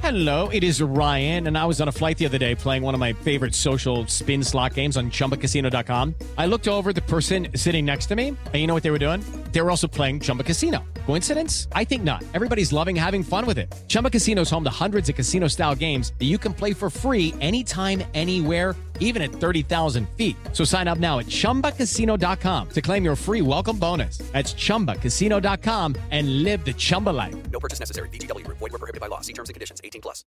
Hello, it is Ryan, and I was on a flight the other day playing one of my favorite social spin slot games on ChumbaCasino.com. I looked over at the person sitting next to me, and you know what they were doing? They were also playing Chumba Casino. Coincidence? I think not. Everybody's loving having fun with it. Chumba Casino is home to hundreds of casino-style games that you can play for free anytime, anywhere, even at 30,000 feet. So sign up now at ChumbaCasino.com to claim your free welcome bonus. That's ChumbaCasino.com and live the Chumba life. No purchase necessary. VGW. Void where prohibited by law. See terms and conditions. 18+.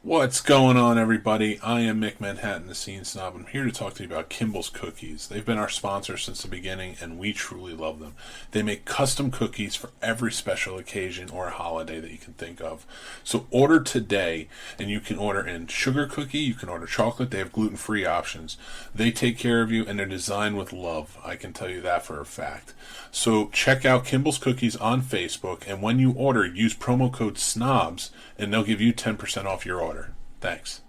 What's going on, everybody? I am Mick Manhattan, the Scene Snob. I'm here to talk to you about Kimball's Cookies. They've been our sponsor since the beginning, and we truly love them. They make custom cookies for every special occasion or holiday that you can think of. So order today, and you can order in sugar cookie, you can order chocolate. They have gluten-free options. They take care of you, and they're designed with love. I can tell you that for a fact. So check out Kimball's Cookies on Facebook, and when you order, use promo code SNOBS, and they'll give you 10% off your order. Thanks.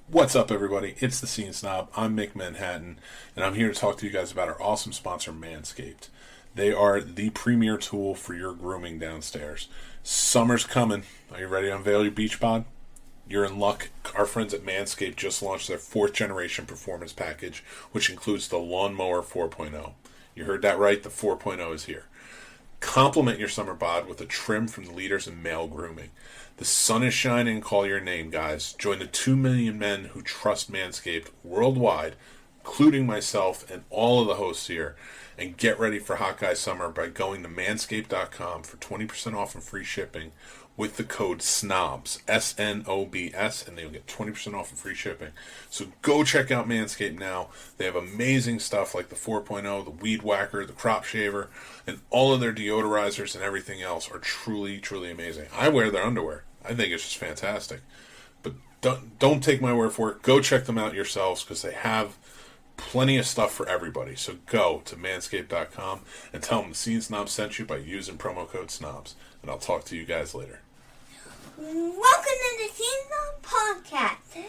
What's up, everybody? It's the Scene Snob. I'm Mick Manhattan, and I'm here to talk to you guys about our awesome sponsor, Manscaped. They are the premier tool for your grooming downstairs. Summer's coming. Are you ready to unveil your beach bod? You're in luck. Our friends at Manscaped just launched their 4th generation performance package, which includes the Lawnmower 4.0. You heard that right. The 4.0 is here. Complement your summer bod with a trim from the leaders in male grooming. The sun is shining. Call your name, guys. Join the 2 million men who trust Manscaped worldwide, including myself and all of the hosts here, and get ready for Hot Guy Summer by going to manscaped.com for 20% off and free shipping with the code SNOBS, SNOBS, and they'll get 20% off and free shipping. So go check out Manscaped now. They have amazing stuff like the 4.0, the Weed Whacker, the Crop Shaver, and all of their deodorizers and everything else are truly, truly amazing. I wear their underwear. I think it's just fantastic. But don't take my word for it. Go check them out yourselves because they have plenty of stuff for everybody. So go to manscaped.com and tell them the Scene Snob sent you by using promo code SNOBS. And I'll talk to you guys later. Welcome to the Scene Snob Podcast.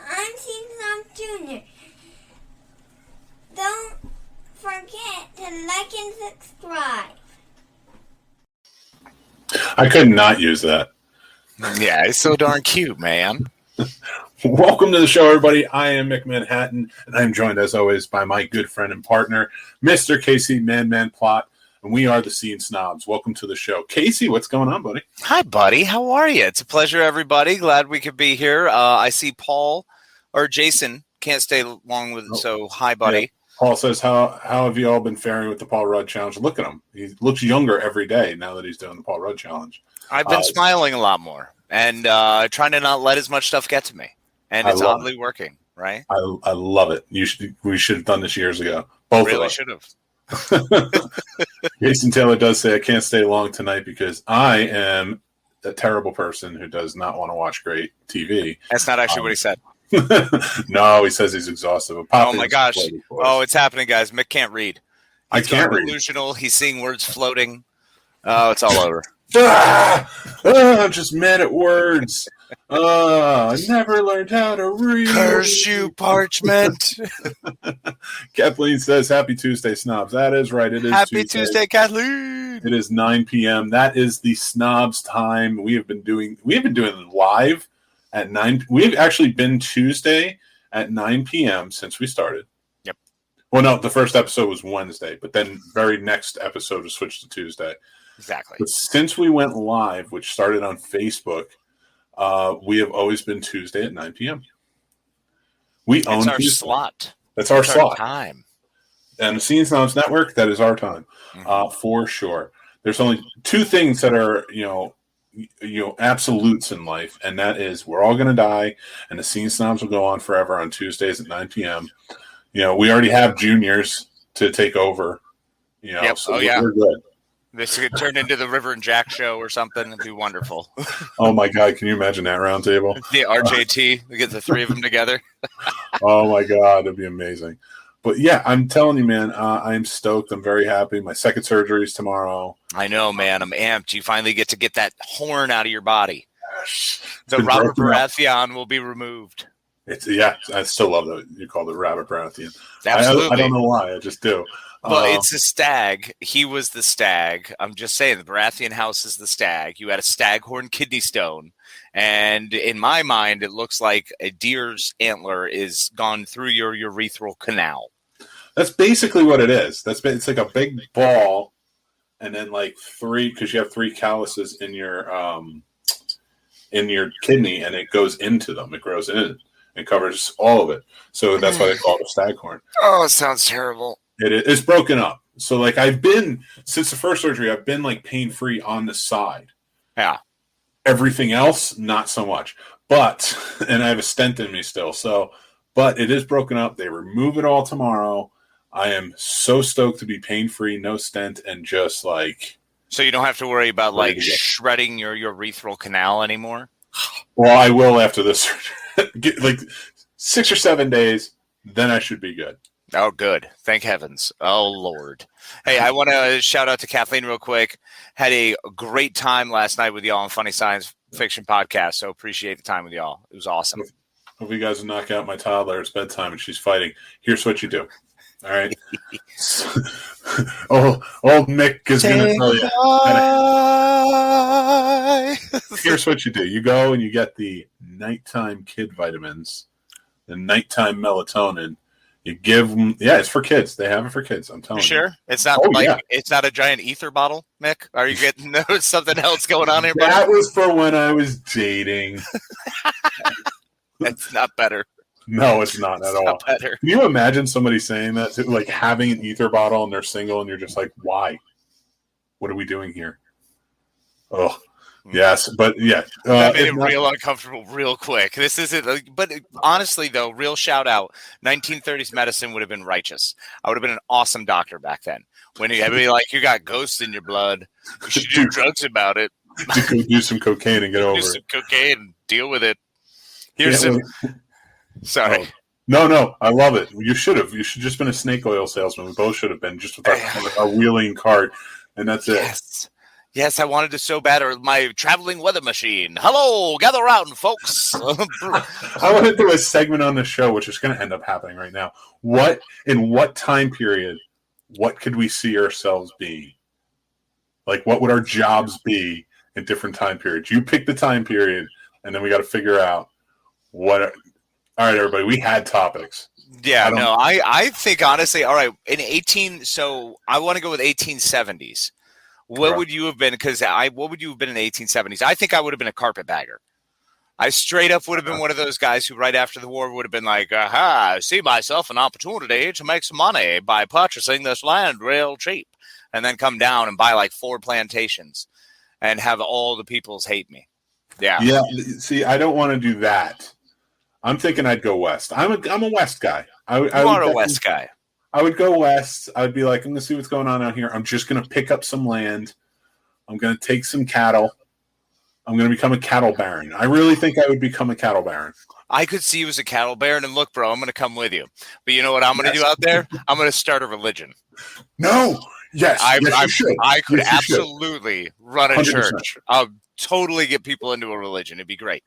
I'm Scene Snob Jr. Don't forget to like and subscribe. I could not use that. Yeah, it's so darn cute, man. Welcome to the show, everybody. I am Mick Manhattan, and I'm joined, as always, by my good friend and partner, Mr. Casey Man Plot, and we are the Scene Snobs. Welcome to the show. Casey, what's going on, buddy? Hi, buddy. How are you? It's a pleasure, everybody. Glad we could be here. I see Paul or Jason can't stay long with it, so hi, buddy. Yeah. Paul says, how have you all been faring with the Paul Rudd Challenge? Look at him. He looks younger every day now that he's doing the Paul Rudd Challenge. I've been smiling a lot more and trying to not let as much stuff get to me. And it's oddly working, right? I love it. We should have done this years ago. Both really of us. should have. Jason Taylor does say, I can't stay long tonight because I am a terrible person who does not want to watch great TV. That's not actually what he said. No, he says he's exhausted. Oh, my gosh. Oh, it's happening, guys. Mick can't read. I can't read. Delusional. He's seeing words floating. Oh, it's all over. I'm just mad at words. I never learned how to read. Curse you, parchment. Kathleen says, Happy Tuesday, Snobs. That is right. It is Happy Tuesday, Kathleen. It is 9 p.m. That is the Snobs time. We have been doing live at 9. We've actually been Tuesday at 9 p.m. since we started. Yep. Well, no, the first episode was Wednesday, but then very next episode was switched to Tuesday. Exactly. But since we went live, which started on Facebook, we have always been Tuesday at 9 p.m. We own our Tuesday. Slot. That's our slot. Time. And the Scene Snobs Network, that is our time, for sure. There's only two things that are, absolutes in life, and that is we're all going to die, and the Scene Snobs will go on forever on Tuesdays at 9 p.m. We already have juniors to take over. Yep. So we're good. This could turn into the River and Jack show or something. It'd be wonderful. Oh, my God. Can you imagine that round table? The RJT. We get the three of them together. Oh, my God. It'd be amazing. But, yeah, I'm telling you, man, I'm stoked. I'm very happy. My second surgery is tomorrow. I know, man. I'm amped. You finally get to get that horn out of your body. The Robert Baratheon will be removed. I still love that you call it Robert Baratheon. Absolutely. I don't know why. I just do. But it's a stag. He was the stag. I'm just saying, the Baratheon house is the stag. You had a staghorn kidney stone. And in my mind, it looks like a deer's antler is gone through your urethral canal. That's basically what it is. It's like a big ball, and then like three, because you have three calluses in your kidney, and it goes into them. It grows in and covers all of it. So that's why they call it a staghorn. Oh, it sounds terrible. It's broken up. So like I've been, since the first surgery, I've been like pain-free on the side. Yeah. Everything else, not so much. But, and I have a stent in me still. So, but it is broken up. They remove it all tomorrow. I am so stoked to be pain-free, no stent, and just like. So you don't have to worry about like shredding your urethral canal anymore? Well, I will after this surgery. Like 6 or 7 days, then I should be good. Oh, good. Thank heavens. Oh, Lord. Hey, I want to shout out to Kathleen real quick. Had a great time last night with y'all on Funny Science Fiction Podcast, so appreciate the time with y'all. It was awesome. Hope you guys will knock out my toddler. It's bedtime and she's fighting. Here's what you do. All right? old Mick is going to tell you. Here's what you do. You go and you get the nighttime kid vitamins, the nighttime melatonin. You give them, it's for kids. They have it for kids. I'm telling you. Sure, it's not it's not a giant ether bottle, Mick. Are you getting something else going on here? That was for when I was dating. That's not better. No, it's not at all. Not better. Can you imagine somebody saying that, like having an ether bottle and they're single, and you're just like, why? What are we doing here? Oh. Yes, but yeah. That made it real uncomfortable real quick. This isn't, but honestly, though, real shout out, 1930s medicine would have been righteous. I would have been an awesome doctor back then. When you'd be like, you got ghosts in your blood, you should do drugs about it. Do some cocaine and get over it. Do some cocaine and deal with it. Here's some. Sorry. Oh. No, I love it. You should have. You should just been a snake oil salesman. We both should have been, just with our wheeling cart, and that's it. Yes, I wanted to so bad. Or my traveling weather machine. Hello, gather around, folks. I want to do a segment on the show, which is going to end up happening right now. In what time period, what could we see ourselves being? Like, what would our jobs be in different time periods? You pick the time period, and then we got to figure out what. All right, everybody, we had topics. Yeah, I think honestly, all right, so I want to go with 1870s. What would you have been? What would you have been in the 1870s? I think I would have been a carpetbagger. I straight up would have been one of those guys who, right after the war, would have been like, "Aha! I see myself an opportunity to make some money by purchasing this land real cheap, and then come down and buy like 4 plantations, and have all the peoples hate me." Yeah. Yeah. See, I don't want to do that. I'm thinking I'd go west. I'm a west guy. You are a west guy. I would go west. I'd be like, I'm going to see what's going on out here. I'm just going to pick up some land. I'm going to take some cattle. I'm going to become a cattle baron. I really think I would become a cattle baron. I could see you as a cattle baron, and look, bro, I'm going to come with you. But you know what I'm going to do out there? I'm going to start a religion. No. Yes. You should. I could absolutely run a 100%. Church. I'll totally get people into a religion. It'd be great.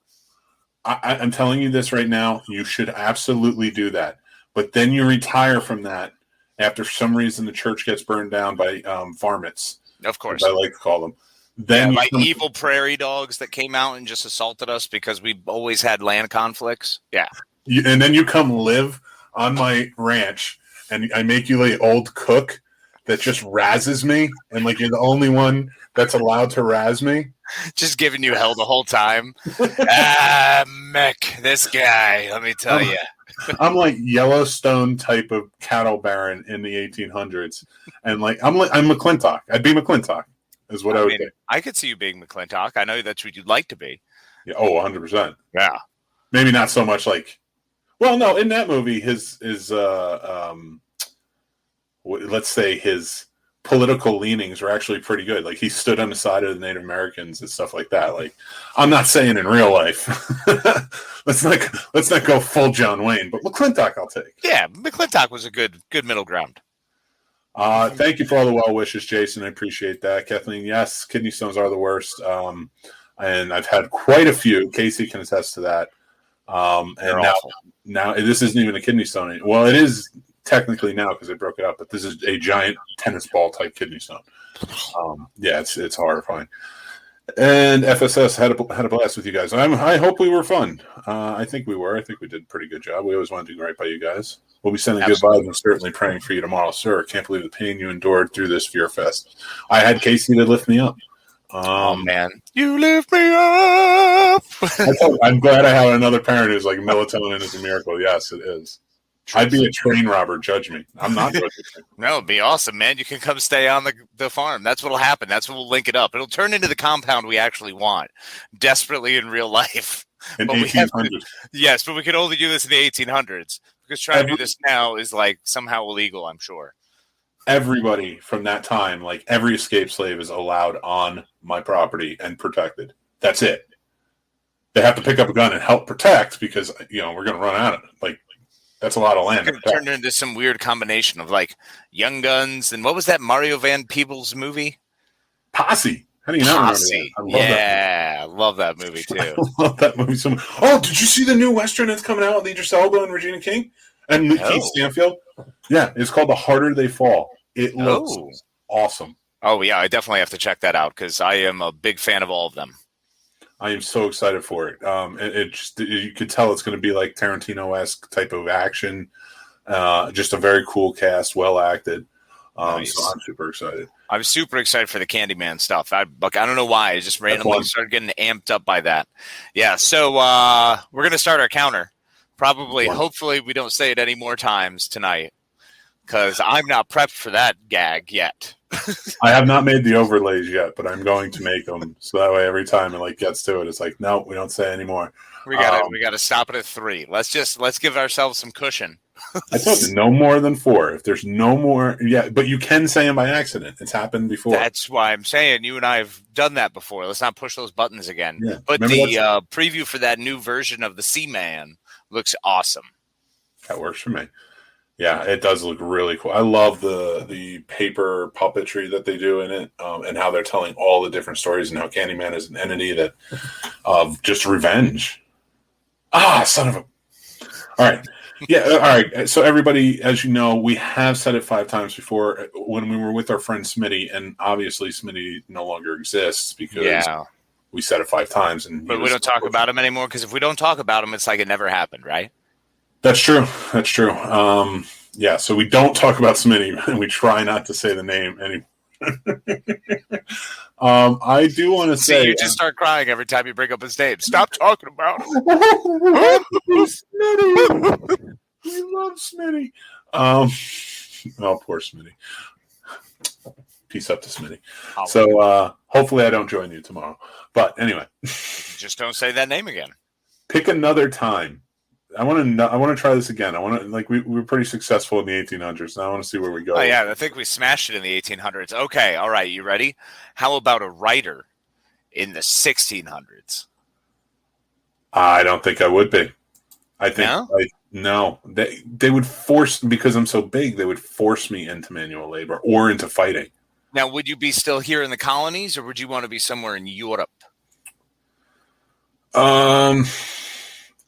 I'm telling you this right now. You should absolutely do that. But then you retire from that after for some reason the church gets burned down by varmints. Of course. I like to call them. Then like evil prairie dogs that came out and just assaulted us because we always had land conflicts. Yeah. And then you come live on my ranch, and I make you like old cook that just razzes me, and like you're the only one that's allowed to razz me. Just giving you hell the whole time. Mick, this guy, let me tell you. I'm like Yellowstone type of cattle baron in the 1800s, and like I'm McClintock. I'd be McClintock, is what I would be. I could see you being McClintock. I know that's what you'd like to be. Yeah, 100%. Yeah, maybe not so much like. Well, no, in that movie, his let's say his political leanings were actually pretty good. Like he stood on the side of the Native Americans and stuff like that. Like I'm not saying in real life. let's not go full John Wayne, but McClintock I'll take. Yeah, McClintock was a good middle ground. Thank you for all the well wishes, Jason. I appreciate that. Kathleen, yes, kidney stones are the worst. And I've had quite a few. Casey can attest to that. And now this isn't even a kidney stone. Well, it is technically now because they broke it up, but this is a giant tennis ball type kidney stone. Yeah, it's horrifying. And FSS had a blast with you guys. I hope we were fun. I think we were. I think we did a pretty good job. We always want to do right by you guys. We'll be sending good vibes and certainly praying for you tomorrow, sir. Can't believe the pain you endured through this Fear Fest. I had Casey to lift me up. Oh man, you lift me up. I'm glad I have another parent who's like melatonin is a miracle. Yes, it is. I'd be a train robber. Judge me. I'm not. No, it'd be awesome, man. You can come stay on the farm. That's what'll happen. That's what we'll link it up. It'll turn into the compound we actually want desperately in real life. In 1800s. Yes, but we could only do this in the 1800s because trying to do this now is like somehow illegal, I'm sure. Everybody from that time, like every escaped slave is allowed on my property and protected. That's it. They have to pick up a gun and help protect because, we're going to run out of it. Like, that's a lot of land. It's turned into some weird combination of like Young Guns and what was that Mario Van Peebles movie? Posse. How do you not Posse. remember that? I love that movie too. I love that movie so much. Oh, did you see the new Western that's coming out with Idris Elba and Regina King? And Keith Stanfield? Yeah, it's called The Harder They Fall. It looks awesome. Oh, yeah, I definitely have to check that out because I am a big fan of all of them. I am so excited for it. You could tell it's going to be like Tarantino-esque type of action. Just a very cool cast, well acted. Nice. So I'm super excited. I'm super excited for the Candyman stuff. I don't know why. I just randomly started getting amped up by that. Yeah, so we're going to start our counter. Probably, hopefully, we don't say it any more times tonight because I'm not prepped for that gag yet. I have not made the overlays yet, but I'm going to make them so that way every time it gets to it, it's like, no, we don't say anymore. We gotta stop it at 3. Let's give ourselves some cushion. I told you no more than 4. If there's no more, but you can say them by accident. It's happened before. That's why I'm saying you and I have done that before. Let's not push those buttons again. Yeah. But the preview for that new version of the Seaman looks awesome. That works for me. Yeah, it does look really cool. I love the paper puppetry that they do in it, and how they're telling all the different stories, and how Candyman is an entity that of just revenge. Son of a! All right, yeah, all right. So everybody, as you know, we have said it 5 times before when we were with our friend Smitty, and obviously Smitty no longer exists because we said it 5 times, but we don't talk about him anymore because if we don't talk about him, it's like it never happened, right? That's true. That's true. So we don't talk about Smitty, and we try not to say the name anymore. I do want to say... you just start crying every time you bring up his name. Stop talking about him. Smitty! We love Smitty. Poor Smitty. Peace up to Smitty. So hopefully I don't join you tomorrow. But anyway. Just don't say that name again. Pick another time. I want to try this again. I want to we were pretty successful in the 1800s. Now I want to see where we go. Oh yeah, I think we smashed it in the 1800s. Okay, all right, you ready? How about a writer in the 1600s? I don't think I would be. I think no. They would force, because I'm so big. They would force me into manual labor or into fighting. Now, would you be still here in the colonies, or would you want to be somewhere in Europe?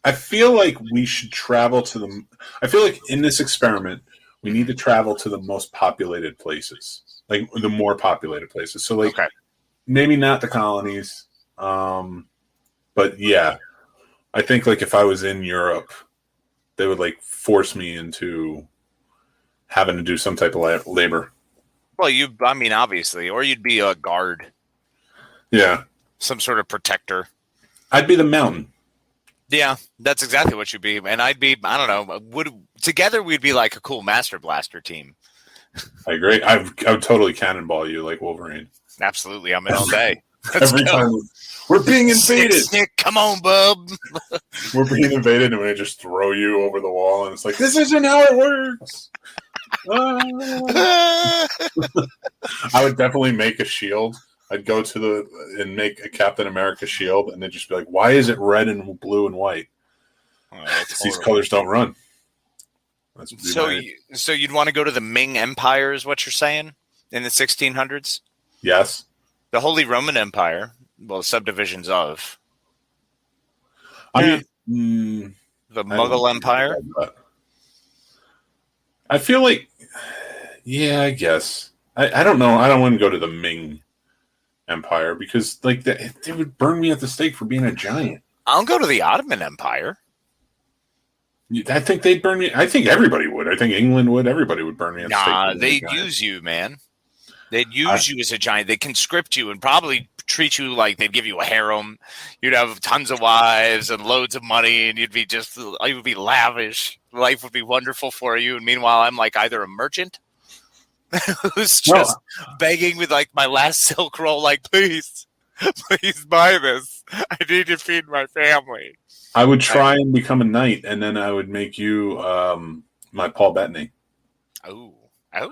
I feel like we should travel to I feel like in this experiment, we need to travel to the most populated places, like the more populated places. So, maybe not the colonies, but yeah, I think if I was in Europe, they would force me into having to do some type of labor. Well, obviously, or you'd be a guard. Yeah, some sort of protector. I'd be the mountain. Yeah, that's exactly what you'd be. And I'd be, I don't know, together we'd be like a cool Master Blaster team. I agree. I would totally cannonball you like Wolverine. Absolutely. I'm in all day. Every time we're being invaded. Snick, come on, bub. We're being invaded and we just throw you over the wall and it's like, this isn't how it works. I would definitely make a shield. I'd go and make a Captain America shield, and they'd just be like, "Why is it red and blue and white? These colors don't run." So you'd want to go to the Ming Empire, is what you're saying, in the 1600s? Yes. The Holy Roman Empire, well, subdivisions of. The Mughal Empire. I feel like, yeah, I guess. I don't know. I don't want to go to the Ming Empire because like they would burn me at the stake for being a giant. I'll go to the Ottoman Empire. I think they'd burn me. I think everybody would. I think England would. Everybody would burn me at the stake. Nah, they'd use you, man. They'd use you as a giant. They'd conscript you and probably treat you like they'd give you a harem. You'd have tons of wives and loads of money, and you would be lavish. Life would be wonderful for you. And meanwhile, I'm like either a merchant who's just begging with like my last silk roll, like, please buy this. I need to feed my family. I would try and become a knight, and then I would make you my Paul Bettany. Oh, I'm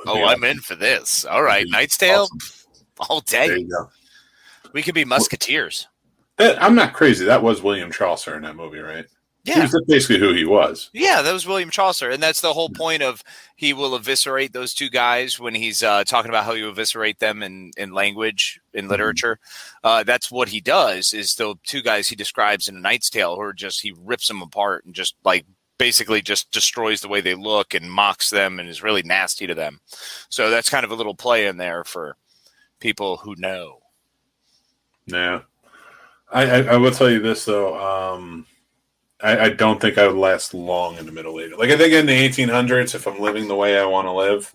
I'm in for this. All right, Knight's Tale, awesome. All day. There you go. We could be musketeers. I'm not crazy. That was William Chaucer in that movie, right? Yeah. That's basically who he was. Yeah, that was William Chaucer. And that's the whole point of he will eviscerate those two guys when he's talking about how you eviscerate them in language, in literature. That's what he does is the two guys he describes in A Knight's Tale who are just, he rips them apart and just like basically just destroys the way they look and mocks them and is really nasty to them. So that's kind of a little play in there for people who know. Yeah. I will tell you this, though. I don't think I would last long in the Middle Ages. Like, I think in the 1800s, if I'm living the way I want to live,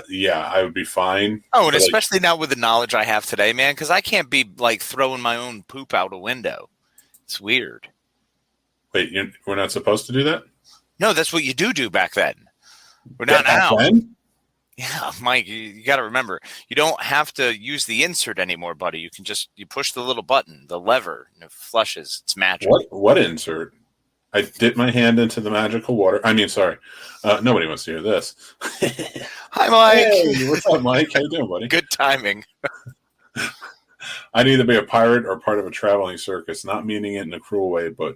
yeah, I would be fine. Oh, and but especially now with the knowledge I have today, man, because I can't be, like, throwing my own poop out a window. It's weird. Wait, we're not supposed to do that? No, that's what you do back then. We're not now. Then? Yeah, Mike, you got to remember, you don't have to use the insert anymore, buddy. You can just, you push the little button, the lever, and it flushes. It's magic. What insert? I dip my hand into the magical water. I mean, sorry. Nobody wants to hear this. Hi, Mike. Hey, what's up, Mike? How you doing, buddy? Good timing. I'd either be a pirate or part of a traveling circus, not meaning it in a cruel way, but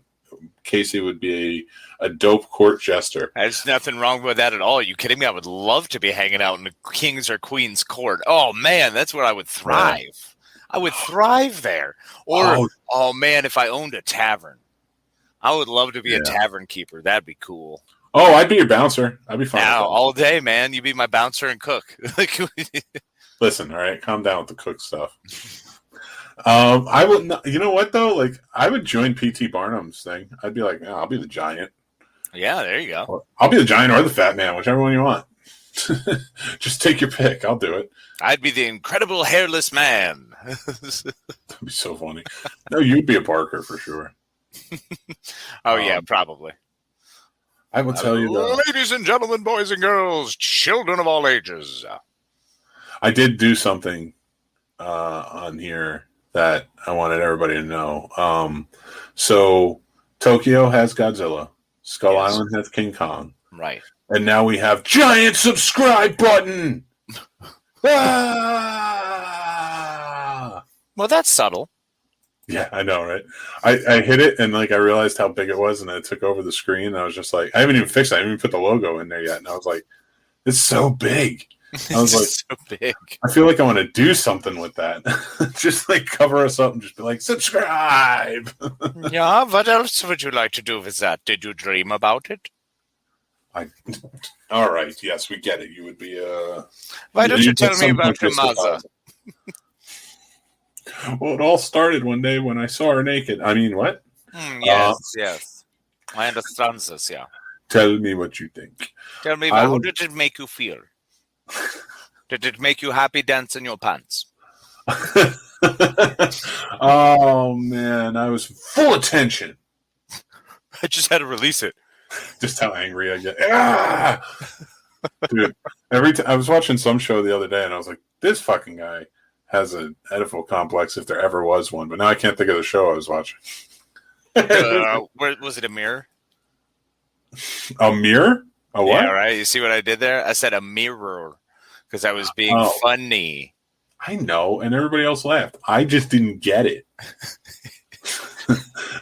Casey would be a dope court jester. There's nothing wrong with that at all. Are you kidding me? I would love to be hanging out in the king's or queen's court. Oh, man, that's where I would thrive. Right. I would thrive there. Or, oh, man, if I owned a tavern. I would love to be a tavern keeper. That'd be cool. Oh, I'd be your bouncer. I'd be fine. Now, all day, man. You'd be my bouncer and cook. Listen, all right, calm down with the cook stuff. I would not, you know what though? Like, I would join P.T. Barnum's thing. I'd be like, I'll be the giant. Yeah, there you go. Or I'll be the giant or the fat man, whichever one you want. Just take your pick. I'll do it. I'd be the incredible hairless man. That'd be so funny. No, you'd be a Barker for sure. Oh yeah, probably. I will tell you though, ladies and gentlemen, boys and girls, children of all ages. I did do something on here that I wanted everybody to know. So Tokyo has Godzilla. Skull Island has King Kong. Right. And now we have giant subscribe button. Ah! Well, that's subtle. Yeah, I know, right? I hit it and like I realized how big it was and then it took over the screen. And I was just like, I haven't even fixed it. I haven't even put the logo in there yet. And I was like, it's so big. I was like, so big. I feel like I want to do something with that. Just like cover us up and just be like, subscribe. Yeah, what else would you like to do with that? Did you dream about it? All right, yes, we get it. You would be Why don't you tell me about your mother? Well, it all started one day when I saw her naked. I mean, what? Yes. I understand this, yeah. Tell me what you think. Tell me, how did it make you feel? Did it make you happy dance in your pants? Oh, man. I was full of tension. I just had to release it. Just how angry I get. Ah! Dude, I was watching some show the other day, and I was like, this fucking guy has an Oedipal complex if there ever was one. But now I can't think of the show I was watching. Was it a mirror? A mirror? A what? Yeah, right. You see what I did there? I said a mirror because I was being funny. I know, and everybody else laughed. I just didn't get it.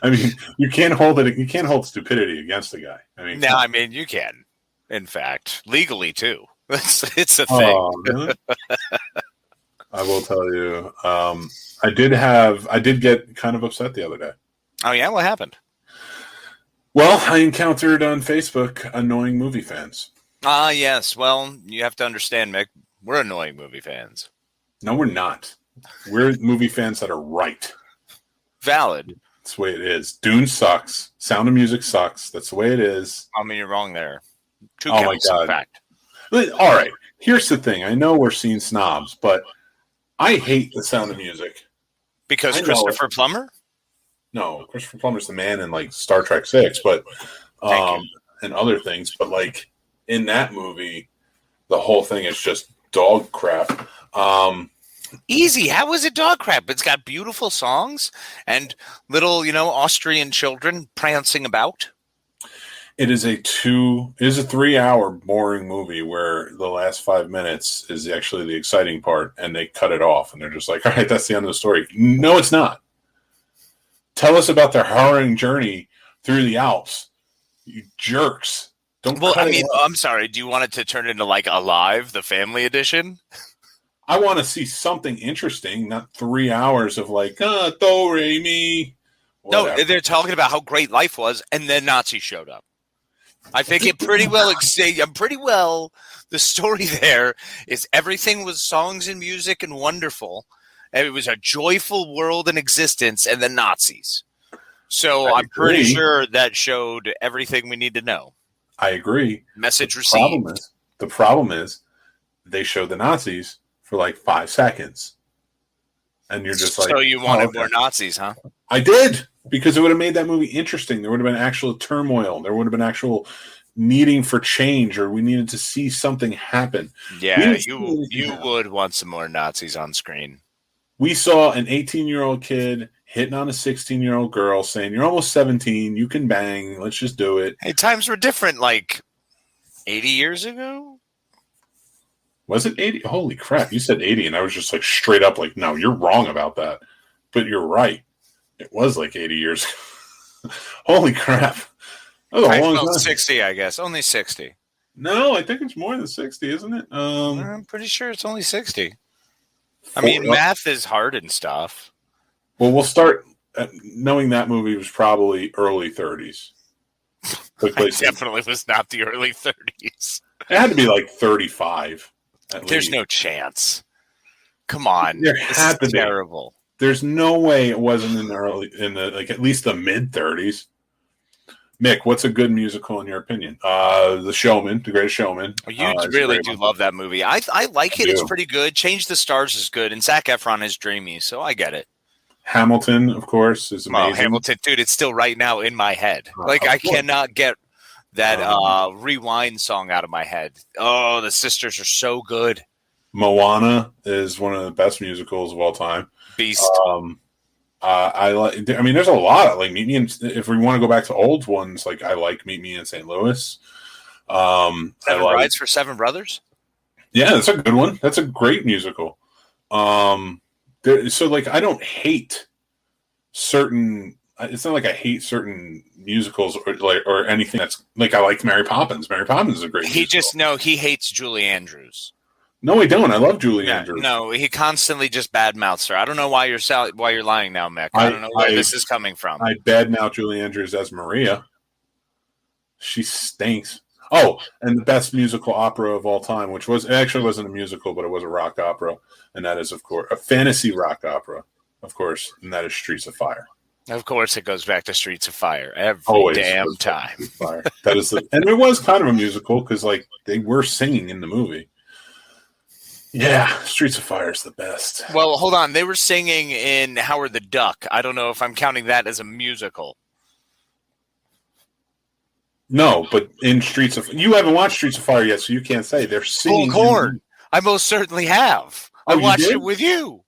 I mean, you can't hold it. You can't hold stupidity against the guy. I mean, no, I mean you can. In fact, legally too. It's a thing. Really? I will tell you. I did get kind of upset the other day. Oh yeah, what happened? Well, I encountered on Facebook annoying movie fans. Ah, yes. Well, you have to understand, Mick. We're annoying movie fans. No, we're not. We're movie fans that are right. Valid. That's the way it is. Dune sucks. Sound of Music sucks. That's the way it is. I mean, you're wrong there. Two Oh my counts, in God. fact. All right. Here's the thing. I know we're seeing snobs, but I hate the Sound of Music. Because Christopher Plummer? No, Christopher Plummer's the man in like Star Trek 6, but and other things. But like in that movie, the whole thing is just dog crap. Easy. How is it dog crap? It's got beautiful songs and little, Austrian children prancing about. It is a 3-hour boring movie where the last 5 minutes is actually the exciting part, and they cut it off, and they're just like, all right, that's the end of the story. No, it's not. Tell us about their harrowing journey through the Alps, you jerks. I'm sorry. Do you want it to turn into like Alive, the family edition? I want to see something interesting, not 3 hours of like, do, re, mi. Whatever. No, they're talking about how great life was, and then Nazis showed up. I think it pretty well. The story there is everything was songs and music and wonderful. And it was a joyful world in existence, and the Nazis. So I'm pretty sure that showed everything we need to know. I agree. Message received. The problem is they showed the Nazis for like 5 seconds. And you're just like... So you wanted more Nazis, huh? I did, because it would have made that movie interesting. There would have been actual turmoil. There would have been actual needing for change, or we needed to see something happen. Yeah, you would want some more Nazis on screen. We saw an 18-year-old kid hitting on a 16-year-old girl saying, you're almost 17, you can bang, let's just do it. Hey, times were different like 80 years ago? Was it 80? Holy crap, you said 80, and I was just like straight up like, no, you're wrong about that. But you're right. It was like 80 years ago. Holy crap. That was a long time. 60, I guess. Only 60. No, I think it's more than 60, isn't it? I'm pretty sure it's only 60. I mean, math is hard and stuff. Well, we'll start knowing that movie was probably early 30s. It definitely was not the early 30s. It had to be like 35. There's no chance. Come on. There had to be. Terrible. There's no way it wasn't in the at least the mid 30s. Mick, what's a good musical in your opinion? The Showman, The Greatest Showman. You really do love that movie. I like it. It's pretty good. Change the Stars is good, and Zac Efron is dreamy, so I get it. Hamilton, of course, is amazing. Hamilton, dude, it's still right now in my head. I cannot get that Rewind song out of my head. Oh, the sisters are so good. Moana is one of the best musicals of all time. Beast. I mean, there's a lot of like Meet Me in, if we want to go back to old ones, like I like Meet Me in St. Louis. Seven Brides for Seven Brothers. Yeah, that's a good one. That's a great musical. So like I don't hate certain. It's not like I hate certain musicals or anything that's like I like Mary Poppins. Mary Poppins is a great. He hates Julie Andrews. No, I don't. I love Julie Andrews. No, he constantly just badmouths her. I don't know why you're lying now, Mick. I don't know where this is coming from. I badmouth Julie Andrews as Maria. She stinks. Oh, and the best musical opera of all time, which actually wasn't a musical, but it was a rock opera, and that is, of course, a fantasy rock opera, of course, and that is Streets of Fire. Of course, it goes back to Streets of Fire every damn time. Fire. That is, and it was kind of a musical because, like, they were singing in the movie. Yeah, Streets of Fire is the best. Well, hold on. They were singing in Howard the Duck. I don't know if I'm counting that as a musical. No, but in Streets of... You haven't watched Streets of Fire yet, so you can't say. They're singing... Full Corn. I most certainly have. I watched it with you.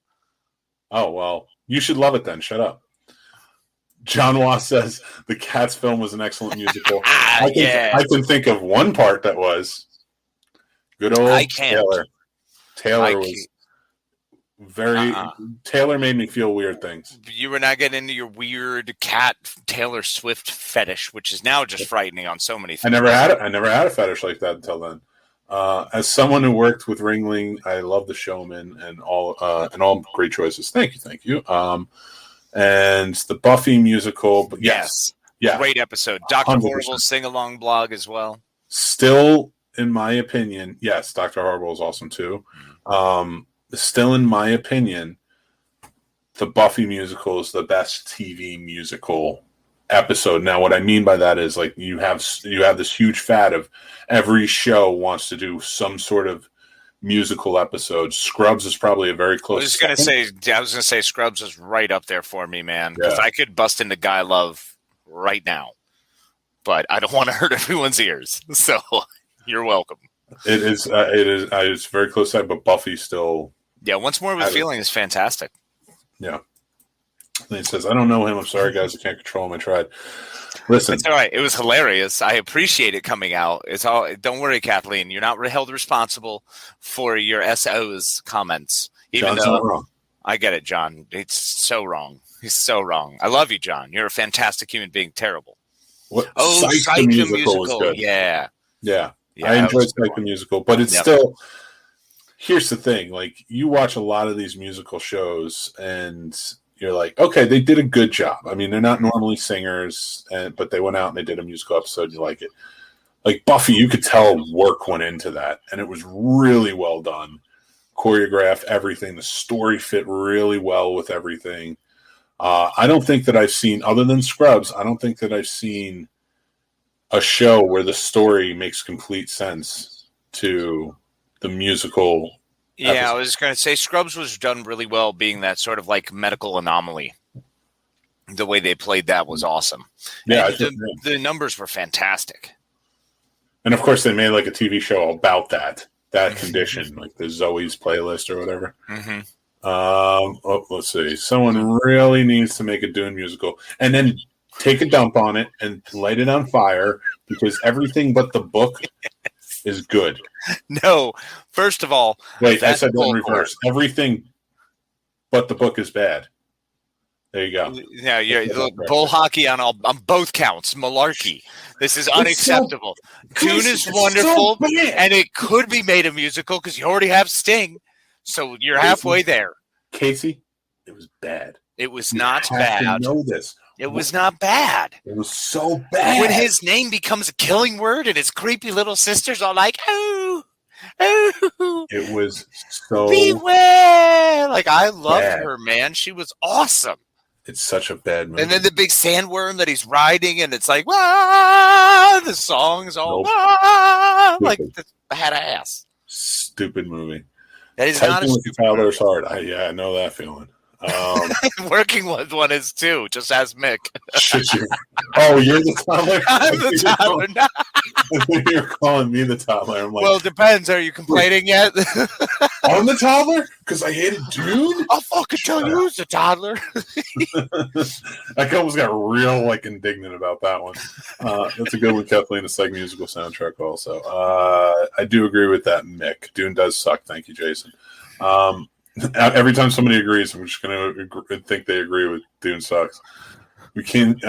Oh, well, you should love it then. Shut up. John Wass says the Cats film was an excellent musical. I can think of one part that was. Good old Taylor. Taylor was very... Taylor made me feel weird things. You were not getting into your weird cat Taylor Swift fetish, which is now just frightening on so many things. I never had a fetish like that until then. As someone who worked with Ringling, I love The Showman and all great choices. Thank you. And the Buffy musical, but yes, Yeah. Great episode. Dr. 100%. Horrible's sing-along blog as well. Still, in my opinion, yes, Dr. Horrible is awesome too. Still, in my opinion, the Buffy musical is the best TV musical episode. Now, what I mean by that is like you have this huge fad of every show wants to do some sort of musical episode. Scrubs is probably a very close. I was going to say Scrubs is right up there for me, man, because Yeah. I could bust into Guy Love right now, but I don't want to hurt everyone's ears. So you're welcome. It is. It's very close side, but Buffy still. Yeah, Once More with a Feeling is fantastic. Yeah. And he says, "I don't know him. I'm sorry, guys. I can't control him. I tried." Listen, It's all right. It was hilarious. I appreciate it coming out. It's all. Don't worry, Kathleen. You're not held responsible for your SO's comments. Even John's though not wrong. I get it, John. It's so wrong. He's so wrong. I love you, John. You're a fantastic human being. Terrible. What, Oh, Psych the musical is good. Yeah. Yeah. Yeah, I that enjoyed was a good Psych the one. musical, but it's Yep. still. Here's the thing: like you watch a lot of these musical shows, and you're like, okay, they did a good job. I mean, they're not normally singers, but they went out and they did a musical episode. You like it, like Buffy. You could tell work went into that, and it was really well done, choreographed, everything. The story fit really well with everything. I don't think that I've seen, other than Scrubs, I don't think that I've seen a show where the story makes complete sense to the musical. Yeah, episode. I was going to say Scrubs was done really well, being that sort of like medical anomaly. The way they played that was awesome. Yeah, And the numbers were fantastic. and of course they made like a TV show about that condition, like the Zoe's playlist or whatever. Mm-hmm. Let's see. Someone really needs to make a Dune musical, and then take a dump on it and light it on fire because everything but the book is good. No, first of all, Wait, I that said that in full court. reverse. Everything but the book is bad. There you go. Yeah, look, bull hockey on both counts. Malarkey. This is unacceptable. Dune is wonderful, and it could be made a musical because you already have Sting, so you're halfway there. Casey, it was bad. It was You not have bad. to know this. It was not bad. It was so bad. When his name becomes a killing word and his creepy little sisters are like, "Oh, oh, It was so. beware!" Like I loved bad. her, man. She was awesome. It's such a bad movie. And then the big sandworm that he's riding, and it's like, "Wah!" The song's all Nope. "Wah!" like Stupid. the had ass. Stupid movie. That is not a Typing with stupid Tyler's hard. I know that feeling. working with one is too. Just ask Mick. Shit, oh, you're the toddler? I'm the toddler. You're calling me the toddler. I'm like, Well, it depends. Are you complaining yet? I'm the toddler? Because I hated Dune? I'll fucking tell you who's the toddler. I almost got real indignant about that one. That's a good one, Kathleen. It's like musical soundtrack also. I do agree with that, Mick. Dune does suck. Thank you, Jason. Every time somebody agrees, I'm just going to think they agree with Dune sucks. We can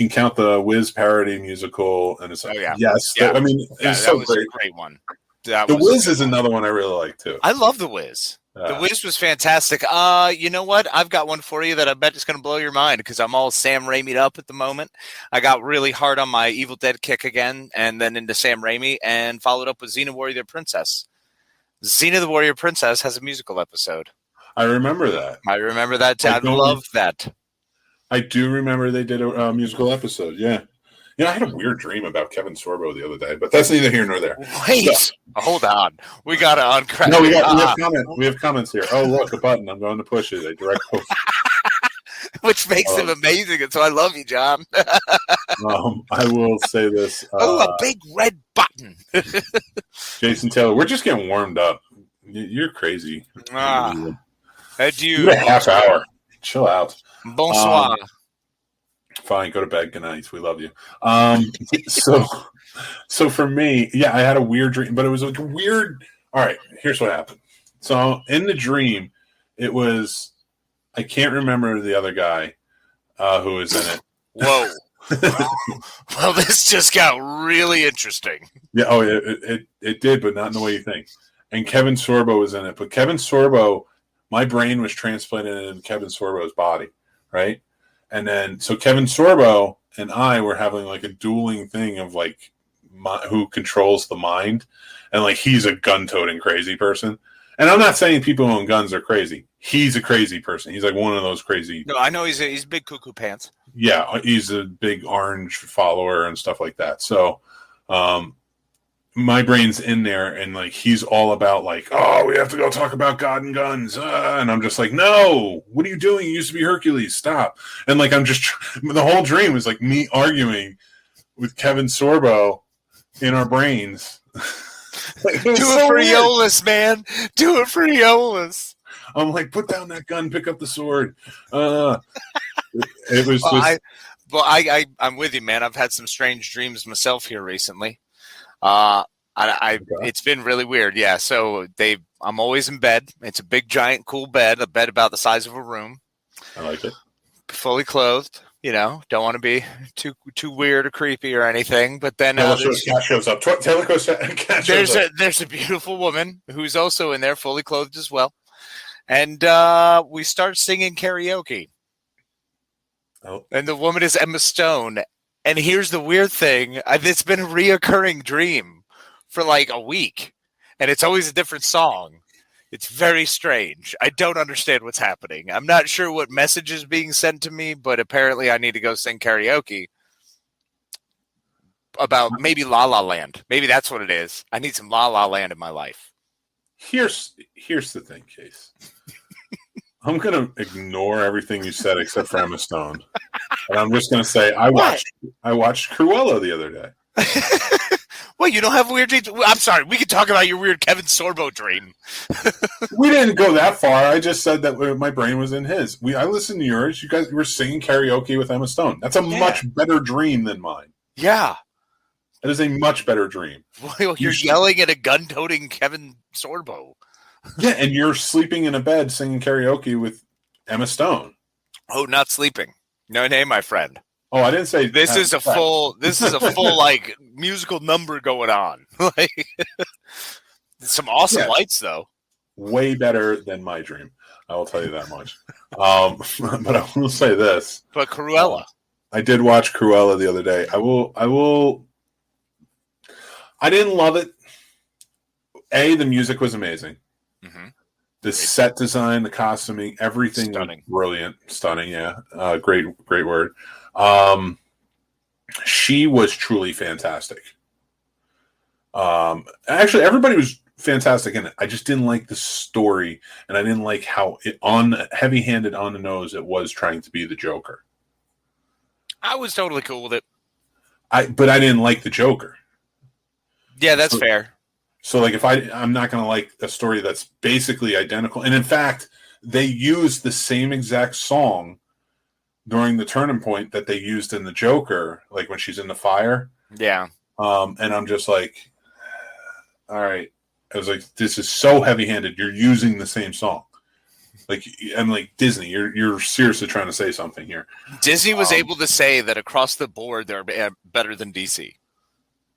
count the Wiz parody musical, and it's like, yes. Yeah. It's that so was great. a great one. The Wiz is another one I really like too. I love The Wiz. The Wiz was fantastic. You know what? I've got one for you that I bet is going to blow your mind because I'm all Sam Raimi'd up at the moment. I got really hard on my Evil Dead kick again, and then into Sam Raimi, and followed up with Xena Warrior Princess. Xena the Warrior Princess has a musical episode. I remember that. I remember that. I love that. I do remember they did a musical episode. Yeah. I had a weird dream about Kevin Sorbo the other day, but that's neither here nor there. Wait, hold on. We got to uncrack. No, we have comments here. Oh, look, a button. I'm going to push it. A direct post. Which makes him amazing, and so I love you, John. I will say this. A big red button. Jason Taylor, we're just getting warmed up. You're crazy. Adieu. You had a half hour. Chill out. Bonsoir. Fine, go to bed. Good night. We love you. So for me, I had a weird dream, but it was like a weird. All right, here's what happened. So in the dream, it was. I can't remember the other guy who was in it. Whoa. Well, this just got really interesting. Yeah. Oh, it did, but not in the way you think. And Kevin Sorbo was in it, but Kevin Sorbo, my brain was transplanted into Kevin Sorbo's body, right? And then, so Kevin Sorbo and I were having like a dueling thing of like who controls the mind, and like he's a gun-toting crazy person. And I'm not saying people who own guns are crazy. He's a crazy person. He's like one of those crazy. No, I know he's big cuckoo pants. Yeah, he's a big orange follower and stuff like that. So, my brain's in there, and like he's all about like, oh, we have to go talk about God and guns, and I'm just like, no, what are you doing? You used to be Hercules. Stop. And like I'm just the whole dream was like me arguing with Kevin Sorbo in our brains. Like, Do it for Eolus, man. Do it for Eolus. I'm like, put down that gun, pick up the sword. It was just. I'm with you, man. I've had some strange dreams myself here recently. It's been really weird. Yeah. So I'm always in bed. It's a big, giant, cool bed, a bed about the size of a room. I like it. Fully clothed. Don't want to be too weird or creepy or anything. But then cat shows up. Taylor goes. Cat shows up. There's a beautiful woman who's also in there, fully clothed as well, and we start singing karaoke. Oh. And the woman is Emma Stone. And here's the weird thing: it's been a reoccurring dream for like a week, and it's always a different song. It's very strange. I don't understand what's happening. I'm not sure what message is being sent to me, but apparently I need to go sing karaoke about maybe La La Land. Maybe that's what it is. I need some La La Land in my life. Here's the thing, Case. I'm going to ignore everything you said except for Emma Stone. And I'm just going to say I watched Cruella the other day. Well, you don't have weird dreams? I'm sorry. We could talk about your weird Kevin Sorbo dream. We didn't go that far. I just said that my brain was in his. I listened to yours. You guys were singing karaoke with Emma Stone. That's a much better dream than mine. Yeah. It is a much better dream. Well, you're yelling at a gun-toting Kevin Sorbo. Yeah, and you're sleeping in a bed singing karaoke with Emma Stone. Oh, not sleeping. No, my friend. Oh, I didn't say this is a full like musical number going on. Like some awesome lights though. Way better than my dream. I will tell you that much. But I will say this. But Cruella. I did watch Cruella the other day. I didn't love it. The music was amazing. Mm-hmm. The set design, the costuming, everything was brilliant. Stunning, yeah. Great word. She was truly fantastic. Actually, everybody was fantastic in it. I just didn't like the story, and I didn't like how heavy-handed on the nose it was trying to be the Joker. I was totally cool with it. But I didn't like the Joker. Yeah, that's fair. So, like, if I'm not going to like a story that's basically identical, and in fact, they used the same exact song during the turning point that they used in the Joker, like when she's in the fire. Yeah. And I'm just like, all right. I was like, this is so heavy-handed. You're using the same song. Like, I'm like, Disney, you're seriously trying to say something here. Disney was able to say that across the board they're better than DC.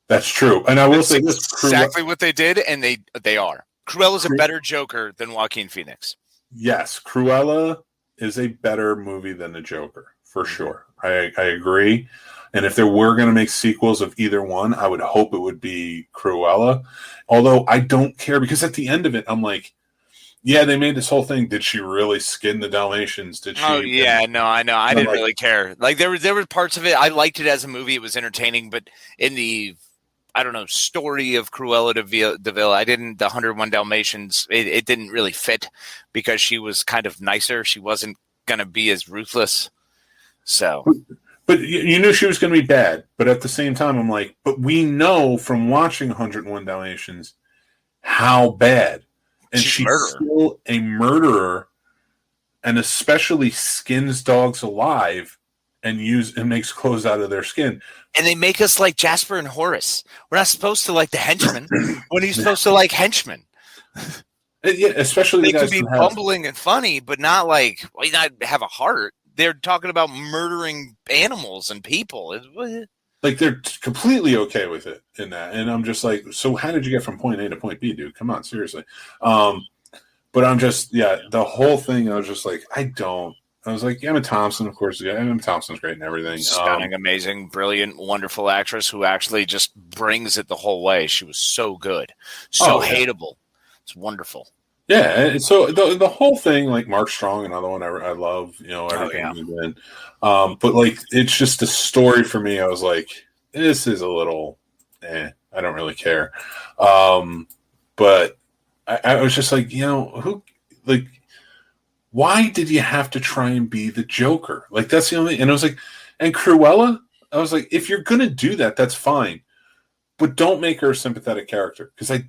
That's true. And I will say this. Exactly what they did, and they are. Cruella's a better Joker than Joaquin Phoenix. Yes, Cruella is a better movie than the Joker, for sure. I agree. And if there were going to make sequels of either one, I would hope it would be Cruella. Although I don't care, because at the end of it, I'm like, yeah, they made this whole thing. Did she really skin the Dalmatians? Did she? Oh, yeah, no, I know. I didn't really care. Like, there were parts of it. I liked it as a movie. It was entertaining. But in the, I don't know, story of Cruella de Vil, the 101 Dalmatians, it didn't really fit because she was kind of nicer. She wasn't going to be as ruthless. So, but you knew she was going to be bad. But at the same time, I'm like, but we know from watching 101 Dalmatians how bad. And she's still a murderer, and especially skins dogs alive and makes clothes out of their skin. And they make us like Jasper and Horace. We're not supposed to like the henchmen. When are you supposed to like henchmen? Yeah, especially they could be bumbling and funny, but not not have a heart. They're talking about murdering animals and people. Like, they're completely okay with it in that. And I'm just like, so how did you get from point A to point B, dude? Come on, seriously. But I'm just, the whole thing, I was just like, I don't I was like, Emma Thompson, of course. Yeah, Emma Thompson's great and everything. Stunning, amazing, brilliant, wonderful actress who actually just brings it the whole way. She was so good, so hateable. It's wonderful. Yeah, and so the whole thing, like Mark Strong, another one I love, everything he's in. But like, it's just a story for me. I was like, this is a little, I don't really care. But I was just like, why did you have to try and be the Joker? Like, that's the only, and I was like, and Cruella, I was like, if you're going to do that, that's fine. But don't make her a sympathetic character. Because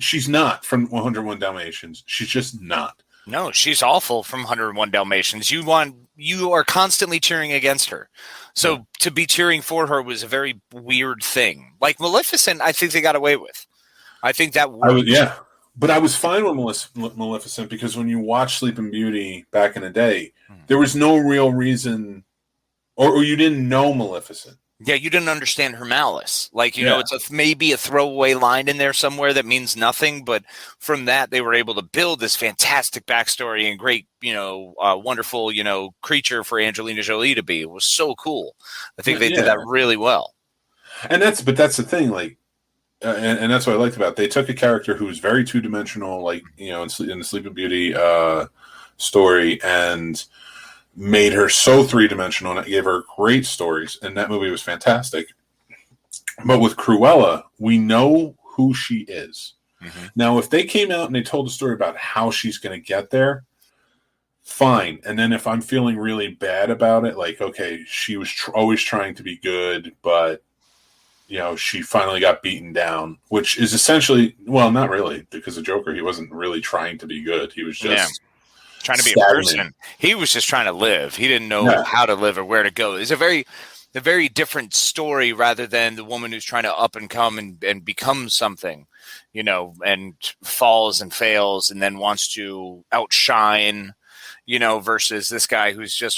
she's not from 101 Dalmatians. She's just not. No, she's awful from 101 Dalmatians. You are constantly cheering against her. So to be cheering for her was a very weird thing. Like Maleficent, I think they got away with. I think that worked. But I was fine with Maleficent because when you watch Sleeping Beauty back in the day, there was no real reason, or you didn't know Maleficent. Yeah, you didn't understand her malice. Like, it's maybe a throwaway line in there somewhere that means nothing, but from that, they were able to build this fantastic backstory and great, wonderful, creature for Angelina Jolie to be. It was so cool. I think they did that really well. And that's the thing, like, and that's what I liked about it. They took a character who was very two-dimensional, like, in the Sleeping Beauty story, and made her so three-dimensional, and it gave her great stories, and that movie was fantastic. But with Cruella, we know who she is. Mm-hmm. Now, if they came out and they told a story about how she's going to get there, fine. And then if I'm feeling really bad about it, like, okay, she was always trying to be good, but she finally got beaten down, which is essentially, well, not really, because the Joker, he wasn't really trying to be good. He was just trying to be a person. He was just trying to live. He didn't know how to live or where to go. It's a very different story rather than the woman who's trying to up and come and become something, and falls and fails and then wants to outshine, versus this guy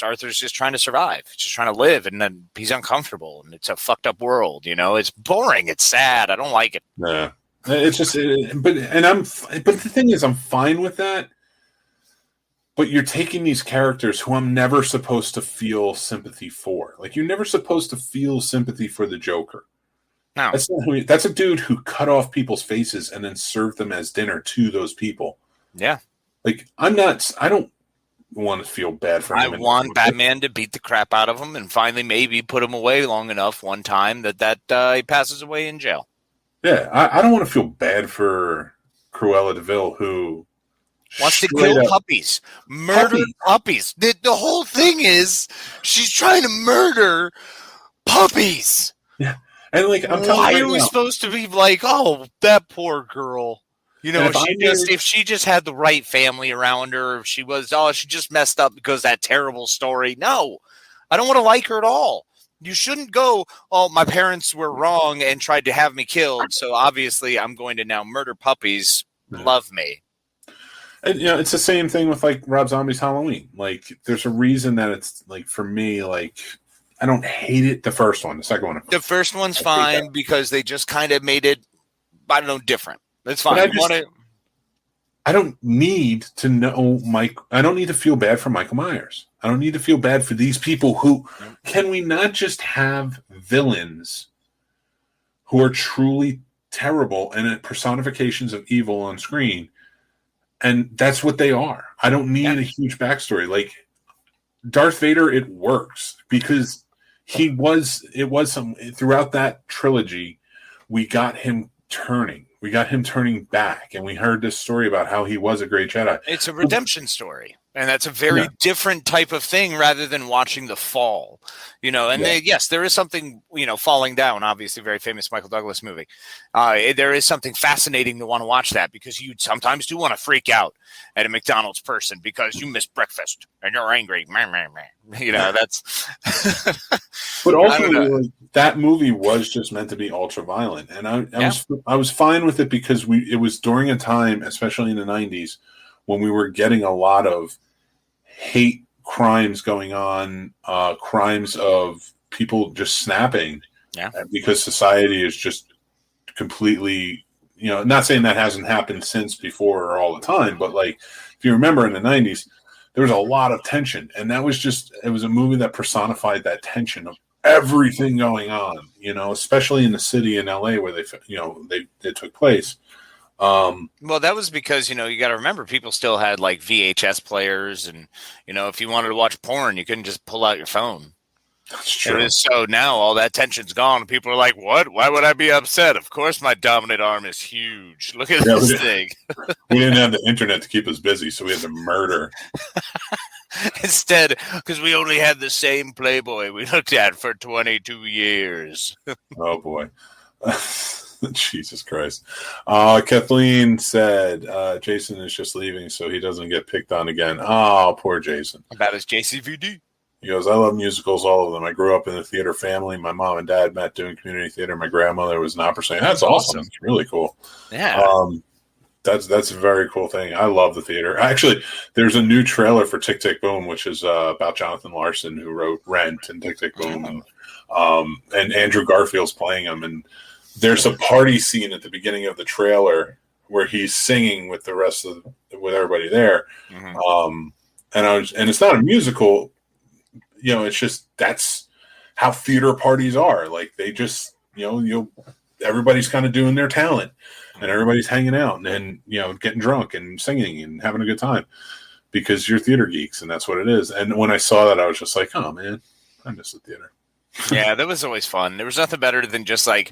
Arthur's just trying to survive, just trying to live, and then he's uncomfortable, and it's a fucked up world, it's boring, it's sad, I don't like it. Yeah. It's just, but the thing is, I'm fine with that, but you're taking these characters who I'm never supposed to feel sympathy for. Like, you're never supposed to feel sympathy for the Joker. No. That's a dude who cut off people's faces and then served them as dinner to those people. Yeah. Like, I don't want to feel bad for him. I want Batman to beat the crap out of him and finally maybe put him away long enough one time that he passes away in jail. Yeah, I don't want to feel bad for Cruella de Vil, who wants to kill puppies, murder puppies. The whole thing is she's trying to murder puppies. Yeah, and like, I'm telling you, why are we supposed to be like, oh, that poor girl? If she just had the right family around her, if she just messed up because that terrible story. No, I don't want to like her at all. You shouldn't go, oh, my parents were wrong and tried to have me killed, so obviously I'm going to now murder puppies. Love me. And, it's the same thing with, like, Rob Zombie's Halloween. Like, there's a reason that it's, like, for me, like, I don't hate it, the first one. The second one. The first one's fine because they just kind of made it, I don't know, different. That's fine. I don't need to know I don't need to feel bad for Michael Myers. I don't need to feel bad for these people who. Can we not just have villains who are truly terrible and personifications of evil on screen? And that's what they are. I don't need a huge backstory. Like, Darth Vader, it works because it was throughout that trilogy, we got him turning. We got him turning back, and we heard this story about how he was a great Jedi. It's a redemption story, and that's a very different type of thing rather than watching the fall. There is something, falling down, obviously very famous Michael Douglas movie. There is something fascinating to want to watch that because you sometimes do want to freak out at a McDonald's person because you missed breakfast and you're angry. That's. But ultimately, that movie was just meant to be ultra violent, and I was fine with it because it was during a time, especially in the 90s, when we were getting a lot of hate crimes going on, crimes of people just snapping, because society is just completely, not saying that hasn't happened since before or all the time, but like, if you remember in the 90s, there was a lot of tension, and it was a movie that personified that tension of everything going on, especially in the city in LA where they took place. Well, that was because, you got to remember people still had like VHS players, and, if you wanted to watch porn, you couldn't just pull out your phone. That's true. So now all that tension's gone. And people are like, what? Why would I be upset? Of course my dominant arm is huge. Look at this thing. We didn't have the internet to keep us busy, so we had to murder. Instead, because we only had the same Playboy we looked at for 22 years. Oh, boy. Jesus Christ. Kathleen said Jason is just leaving so he doesn't get picked on again. Oh, poor Jason. About his JCVD. He goes, I love musicals, all of them. I grew up in a theater family. My mom and dad met doing community theater. My grandmother was an opera singer. That's awesome. It's really cool. Yeah. That's a very cool thing. I love the theater. Actually, there's a new trailer for Tick, Tick, Boom, which is about Jonathan Larson, who wrote Rent and Tick, Tick, Boom. And Andrew Garfield's playing him. And there's a party scene at the beginning of the trailer where he's singing with with everybody there. Mm-hmm. And it's not a musical. It's just that's how theater parties are. Like they just, everybody's kind of doing their talent, and everybody's hanging out and getting drunk and singing and having a good time because you're theater geeks, and that's what it is. And when I saw that, I was just like, oh man, I miss the theater. Yeah, that was always fun. There was nothing better than just like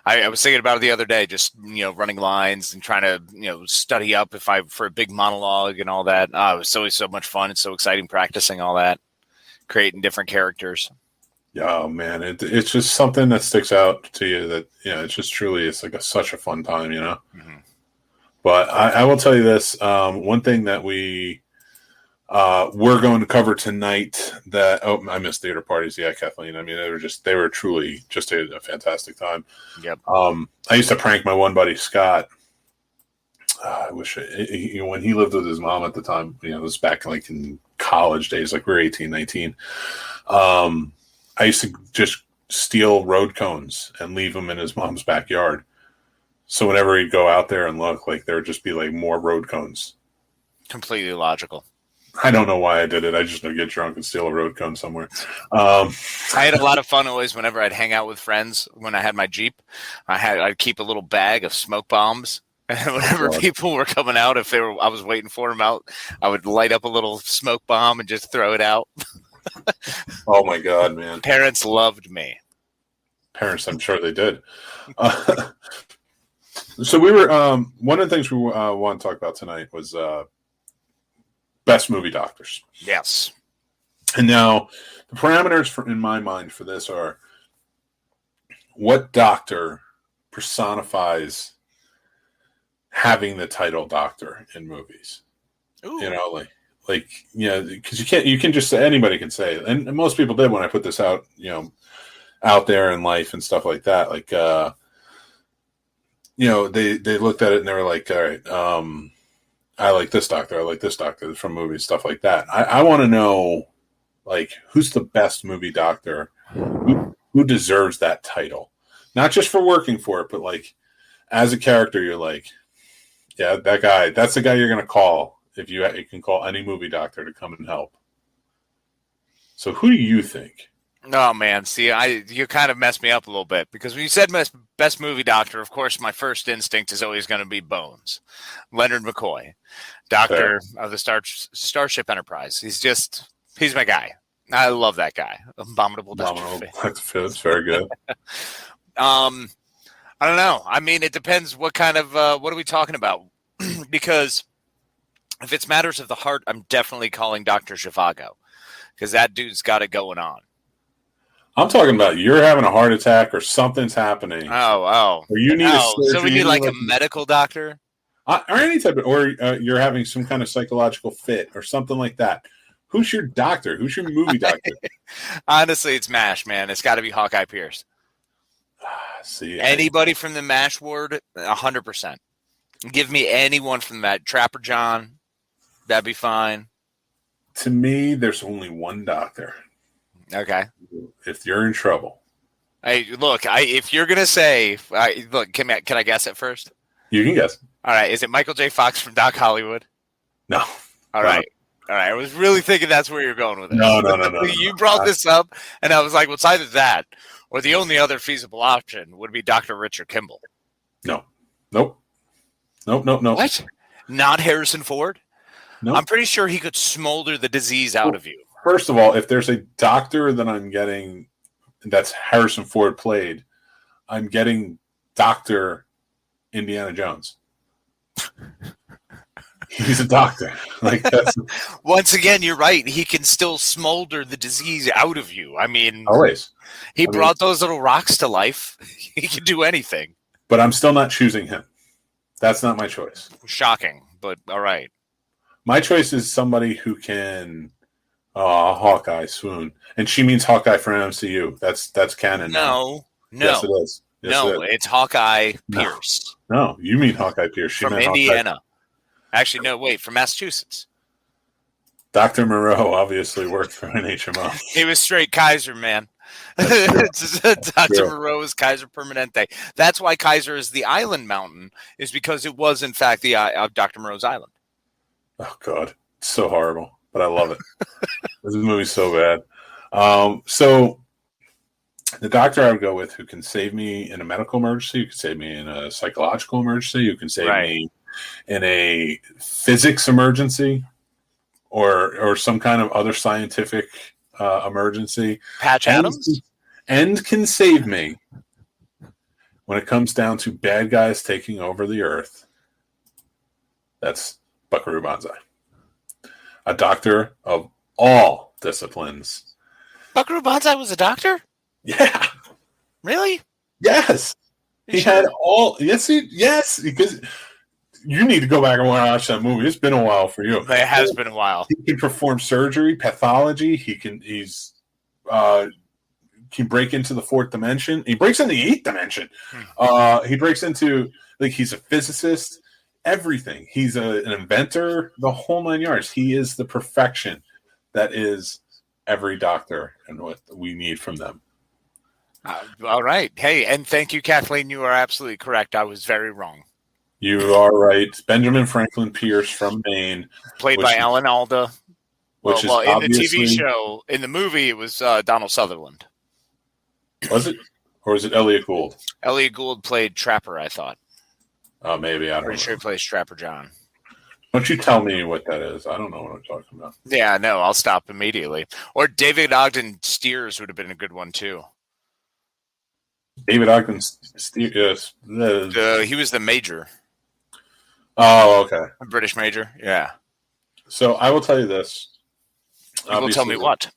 I was thinking about it the other day, just running lines and trying to study up for a big monologue and all that. It was always so much fun. It's so exciting practicing all that, creating different characters. Yeah, oh man, it's just something that sticks out to you that it's just truly it's like such a fun time, Mm-hmm. But I will tell you this: one thing that we're going to cover tonight. I missed theater parties. Yeah, Kathleen. I mean, they were truly just a fantastic time. Yep. I used to prank my one buddy Scott. I wish when he lived with his mom at the time. It was back like in college days, like we were 18, 19. I used to just steal road cones and leave them in his mom's backyard. So whenever he'd go out there and look, like there would just be like more road cones. Completely logical. I don't know why I did it. I just would get drunk and steal a road cone somewhere. I had a lot of fun always whenever I'd hang out with friends. When I had my Jeep, I'd keep a little bag of smoke bombs. And whenever people were coming out, I was waiting for them out, I would light up a little smoke bomb and just throw it out. Oh my God, man! Parents loved me. Parents, I'm sure they did. So we were one of the things we want to talk about tonight was best movie doctors. Yes. And now the parameters in my mind for this are what doctor personifies having the title doctor in movies. Ooh. Because you can just say, anybody can say it. And most people did when I put this out, out there in life and stuff like that. Like, they looked at it and they were like, all right, I like this doctor from movies, stuff like that. I want to know, like, who's the best movie doctor? Who deserves that title? Not just for working for it, but like as a character, you're like, yeah, that guy, that's the guy you're going to call if you can call any movie doctor to come and help. So who do you think? Oh, man. See, you kind of messed me up a little bit because when you said best movie doctor, of course, my first instinct is always going to be Bones. Leonard McCoy, doctor of the Starship Enterprise. He's my guy. I love that guy. Abominable Dr. That's very good. I don't know. I mean, it depends what kind of, what are we talking about? Because if it's matters of the heart, I'm definitely calling Dr. Zhivago because that dude's got it going on. I'm talking about you're having a heart attack or something's happening. Oh. Or you need a surgery. So we need like a medical doctor? Or any type of, or you're having some kind of psychological fit or something like that. Who's your doctor? Who's your movie doctor? Honestly, it's MASH, man. It's got to be Hawkeye Pierce. See, anybody from the MASH ward, 100%. Give me anyone from that. Trapper John, that'd be fine. To me, there's only one doctor. Okay. If you're in trouble. Hey, look, if you're going to say, look, can I guess it first? You can guess. All right. Is it Michael J. Fox from Doc Hollywood? No. All right. All right. I was really thinking that's where you're going with it. No. You brought this up, and I was like, well, it's either that or the only other feasible option would be Dr. Richard Kimball. No. Nope. What? Not Harrison Ford? Nope. I'm pretty sure he could smolder the disease out of you. First of all, if there's a doctor that I'm getting that's Harrison Ford played, I'm getting Dr. Indiana Jones. He's a doctor. Like that's Once again, you're right. He can still smolder the disease out of you. I mean, always. he brought those little rocks to life. He can do anything. But I'm still not choosing him. That's not my choice. Shocking, but all right. My choice is somebody who can Hawkeye, swoon. And she means Hawkeye for MCU. That's canon. No. Yes, it is. Yes, it is. It's Hawkeye Pierce. No, you mean Hawkeye Pierce. She from meant Indiana. Hawkeye. Actually, no, wait, from Massachusetts. Dr. Moreau obviously worked for an HMO. He was straight Kaiser, man. Dr. Moreau is Kaiser Permanente. That's why Kaiser is the island mountain, is because it was, in fact, the Dr. Moreau's island. Oh, God. It's so horrible, but I love it. This movie's so bad. So the doctor I would go with who can save me in a medical emergency, who can save me in a psychological emergency, who can save me in a physics emergency or some kind of other scientific emergency. Patch Adams? And can save me when it comes down to bad guys taking over the earth. That's Buckaroo Banzai. A doctor of all disciplines. Buckaroo Banzai was a doctor? Yeah. Really? Yes. He had all. Yes, because you need to go back and watch that movie. It's been a while for you. It has been a while. He can perform surgery, pathology. He can break into the fourth dimension. He breaks into the eighth dimension. He breaks into, like, he's a physicist. Everything. He's an inventor. The whole 9 yards. He is the perfection that is every doctor and what we need from them. All right. Hey, and thank you, Kathleen. You are absolutely correct. I was very wrong. You are right. Benjamin Franklin Pierce from Maine. Played by Alan Alda. Which is in the TV show. In the movie, it was Donald Sutherland. Was it? Or was it Elliot Gould? Elliot Gould played Trapper, I thought. Oh, maybe. I don't know. Pretty sure he plays Trapper John. Don't you tell me what that is. I don't know what I'm talking about. Yeah, no, I'll stop immediately. Or David Ogden Steers would have been a good one, too. David Ogden Steers. He was the major. Oh, okay. A British major, yeah. So I will tell you this. You will tell me what?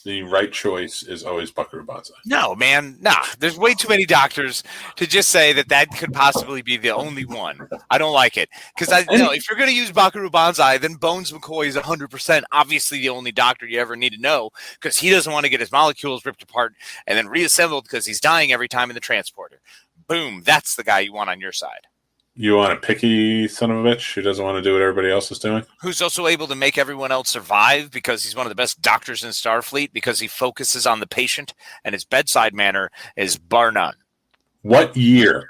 The right choice is always Buckaroo Banzai. No, man, nah. There's way too many doctors to just say that could possibly be the only one. I don't like it. Because if you're going to use Buckaroo Banzai, then Bones McCoy is 100% obviously the only doctor you ever need to know, because he doesn't want to get his molecules ripped apart and then reassembled because he's dying every time in the transporter. Boom, that's the guy you want on your side. You want a picky son of a bitch who doesn't want to do what everybody else is doing? Who's also able to make everyone else survive because he's one of the best doctors in Starfleet, because he focuses on the patient and his bedside manner is bar none. What year?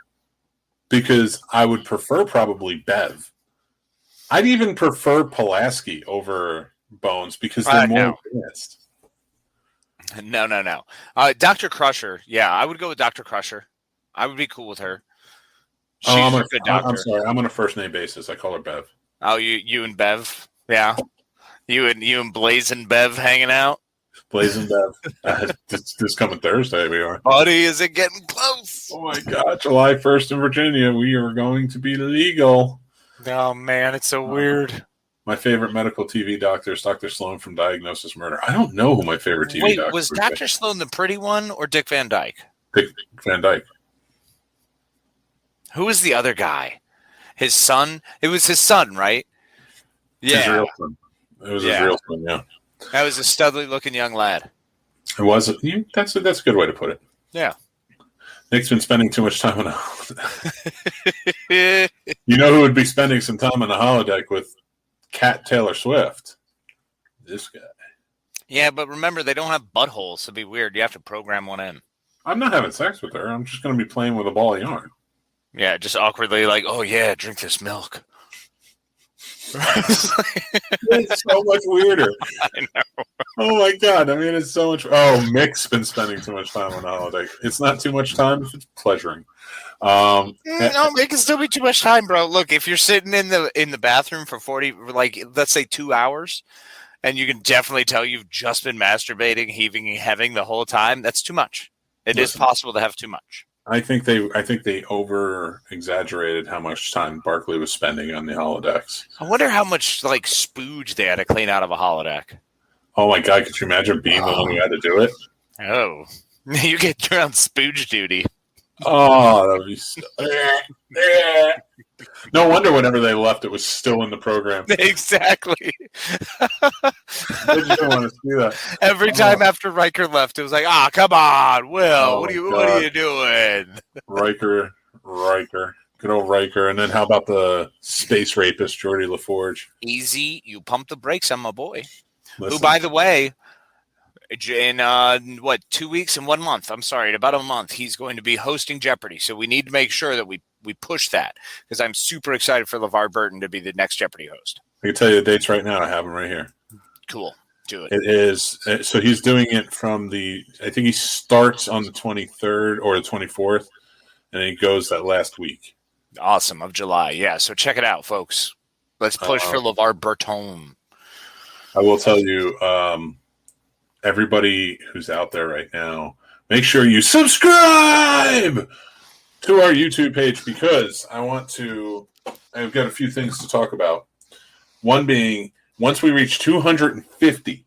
Because I would prefer probably Bev. I'd even prefer Pulaski over Bones because they're more advanced. No. Dr. Crusher. Yeah, I would go with Dr. Crusher. I would be cool with her. I'm sorry. I'm on a first name basis. I call her Bev. Oh, you and Bev? Yeah. You and Blaze and Bev hanging out? Blaze and Bev. This coming Thursday we are. Buddy, is it getting close? Oh, my God. July 1st in Virginia, we are going to be legal. Oh, man, it's so weird. My favorite medical TV doctor is Dr. Sloan from Diagnosis Murder. I don't know who my favorite TV doctor is. Was Dr. Sloan the pretty one or Dick Van Dyke? Dick Van Dyke. Who was the other guy? His son? It was his son, right? Yeah. His real son. It was his real son, yeah. That was a studly-looking young lad. It was. That's a good way to put it. Yeah. Nick's been spending too much time on the holodeck. You know who would be spending some time on the holodeck with Cat Taylor Swift? This guy. Yeah, but remember, they don't have buttholes, so it'd be weird. You have to program one in. I'm not having sex with her. I'm just going to be playing with a ball of yarn. Yeah, just awkwardly like, oh, yeah, drink this milk. It's so much weirder. I know. Oh my god! I mean, it's so much. Oh, Mick's been spending too much time on the holiday. It's not too much time if it's pleasuring. No, it can still be too much time, bro. Look, if you're sitting in the bathroom for 40, like let's say 2 hours, and you can definitely tell you've just been masturbating, heaving, and having the whole time, that's too much. It is possible to have too much. I think they over exaggerated how much time Barkley was spending on the holodecks. I wonder how much like spooge they had to clean out of a holodeck. Oh my god! Could you imagine being the one who had to do it? Oh, you get you're on spooge duty. Oh, that would be so... No wonder whenever they left, it was still in the program. Exactly. I just didn't want to see that. Every time after Riker left, it was like, come on, Will, what are you doing? Riker, good old Riker. And then how about the space rapist Geordie LaForge? Easy, you pump the brakes on my boy. Listen. Who, by the way, in 2 weeks and 1 month, I'm sorry, in about a month, he's going to be hosting Jeopardy. So we need to make sure that we push that, because I'm super excited for LeVar Burton to be the next Jeopardy host. I can tell you the dates right now. I have them right here. Cool. Do it. It is. So he's doing it from I think he starts on the 23rd or the 24th, and he goes that last week. Awesome, of July. Yeah, so check it out, folks. Let's push for LeVar Burton. I will tell you, everybody who's out there right now, make sure you subscribe to our YouTube page, because I've got a few things to talk about. One being, once we reach 250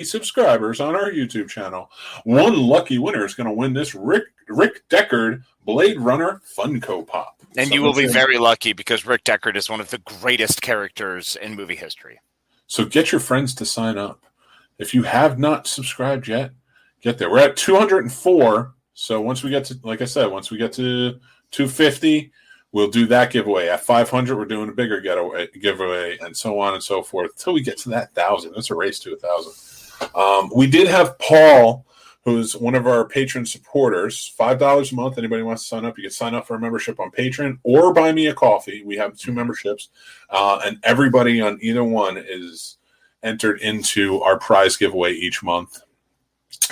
subscribers on our YouTube channel, one lucky winner is going to win this Rick Deckard Blade Runner Funko Pop. And you will be very lucky, because Rick Deckard is one of the greatest characters in movie history. So get your friends to sign up. If you have not subscribed yet, get there. We're at 204. So once we get to, like I said, once we get to 250, we'll do that giveaway. At 500, we're doing a bigger giveaway, and so on and so forth, until we get to that 1,000. It's a race to 1,000. We did have Paul, who's one of our patron supporters, $5 a month. Anybody wants to sign up, you can sign up for a membership on Patreon or buy me a coffee. We have 2 memberships, and everybody on either one is entered into our prize giveaway each month.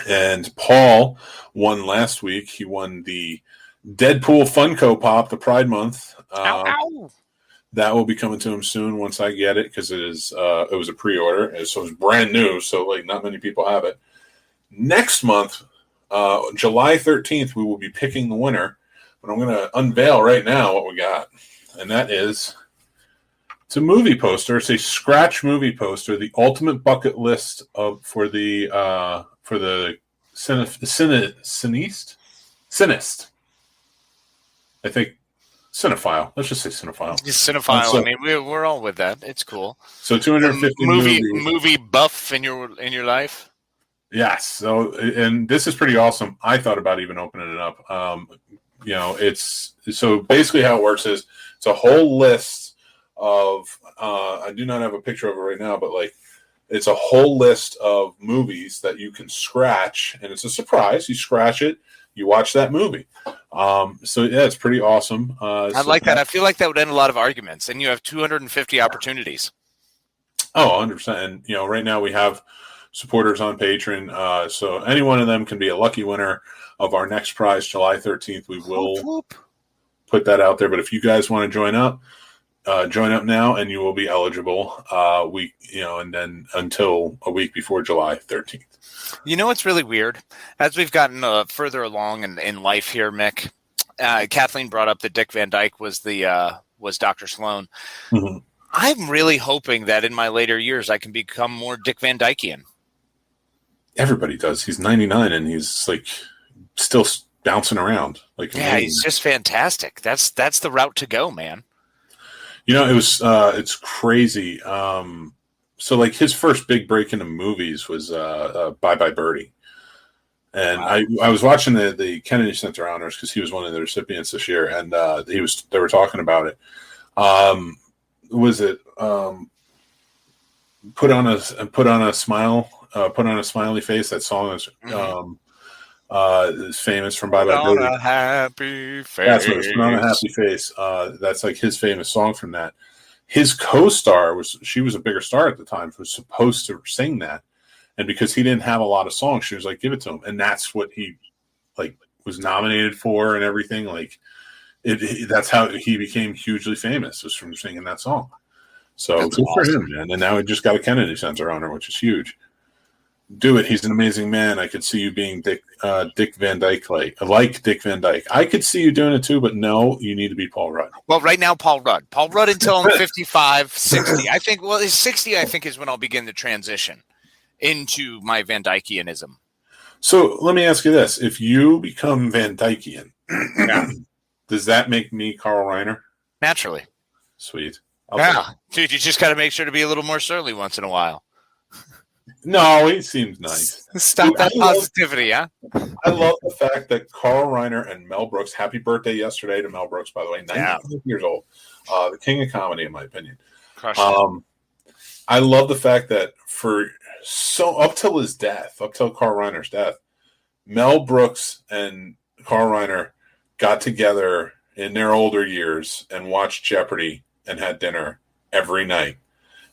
And Paul won last week. He won the Deadpool Funko Pop, the Pride Month. Ow. That will be coming to him soon once I get it, because it was a pre-order, so it's brand new. So like not many people have it. Next month, July 13th, we will be picking the winner. But I'm going to unveil right now what we got, and that is, it's a movie poster. It's a scratch movie poster, the ultimate bucket list for the Cinest. I think cinephile. Let's just say cinephile. Cinephile. So, I mean, we're all with that. It's cool. So 250 movie buff in your life. Yes. So, and this is pretty awesome. I thought about even opening it up. It's so basically how it works is it's a whole list of. I do not have a picture of it right now, but like it's a whole list of movies that you can scratch, and it's a surprise. You scratch it, you watch that movie. So yeah, it's pretty awesome. I like that. I feel like that would end a lot of arguments, and you have 250 opportunities. Oh, 100%. And right now we have supporters on Patreon, so any one of them can be a lucky winner of our next prize, July 13th. We will put that out there. But if you guys want to join up now, and you will be eligible. And then until a week before July 13th. You know what's really weird? As we've gotten further along in life here, Mick, Kathleen brought up that Dick Van Dyke was Dr. Sloan. Mm-hmm. I'm really hoping that in my later years I can become more Dick Van Dykean. Everybody does. He's 99 and he's like still bouncing around. Like, yeah, he's just fantastic. That's the route to go, man. It's crazy. So like his first big break into movies was Bye Bye Birdie. And wow. I was watching the Kennedy Center honors because he was one of the recipients this year, and they were talking about it. Was it put on a smile, put on a smiley face? That song is is famous from Bye Put Bye on Birdie. a happy face. That's what it's Put on a Happy Face. That's like his famous song from that. His co-star she was a bigger star at the time, who was supposed to sing that. And because he didn't have a lot of songs, she was like, give it to him. And that's what he like was nominated for and everything. Like that's how he became hugely famous, was from singing that song. So That's good awesome. for him, man. And now he just got a Kennedy Center honor, which is huge. Do it. He's an amazing man. I could see you being Dick Van Dyke, like Dick Van Dyke. I could see you doing it too, but no, you need to be Paul Rudd. Well, right now, Paul Rudd. Paul Rudd until I'm 55, 60. I think, well, 60, I think, is when I'll begin to transition into my Van Dykeanism. So let me ask you this. If you become Van Dykean, does that make me Carl Reiner? Naturally. Sweet. Dude, you just got to make sure to be a little more surly once in a while. No, he seems nice. Stop Dude, that positivity, huh? I love the fact that Carl Reiner and Mel Brooks, happy birthday yesterday to Mel Brooks, by the way, 95 years old, the king of comedy, in my opinion. I love the fact that up till his death, up till Carl Reiner's death, Mel Brooks and Carl Reiner got together in their older years and watched Jeopardy and had dinner every night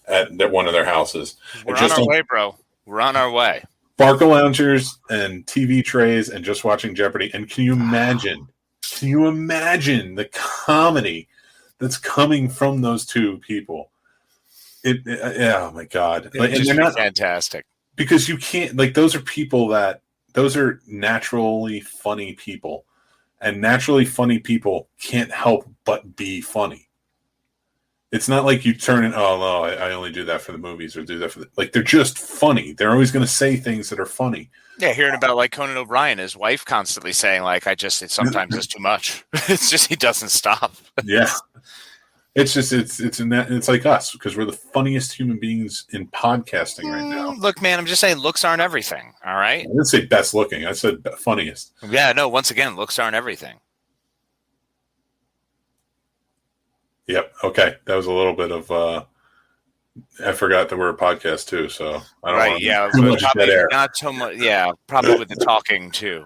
at one of their houses. We're on our way, bro. We're on our way. Barca loungers and TV trays and just watching Jeopardy. And can you imagine the comedy that's coming from those two people? Oh my God. Like, and they're not fantastic. Because you can't, those are naturally funny people. And naturally funny people can't help but be funny. It's not like you turn in, oh, no, I only do that for the movies or do that for they're just funny. They're always going to say things that are funny. Yeah, hearing about Conan O'Brien, his wife constantly saying sometimes it's too much. It's just he doesn't stop. Yeah. It's just, it's like us because we're the funniest human beings in podcasting right now. Look, man, I'm just saying looks aren't everything. All right. I didn't say best looking. I said funniest. Yeah, no, once again, looks aren't everything. Yep. Okay. That was a little bit of, I forgot that we're a podcast too. So I don't want yeah. probably not so much. Yeah. Probably with the talking too.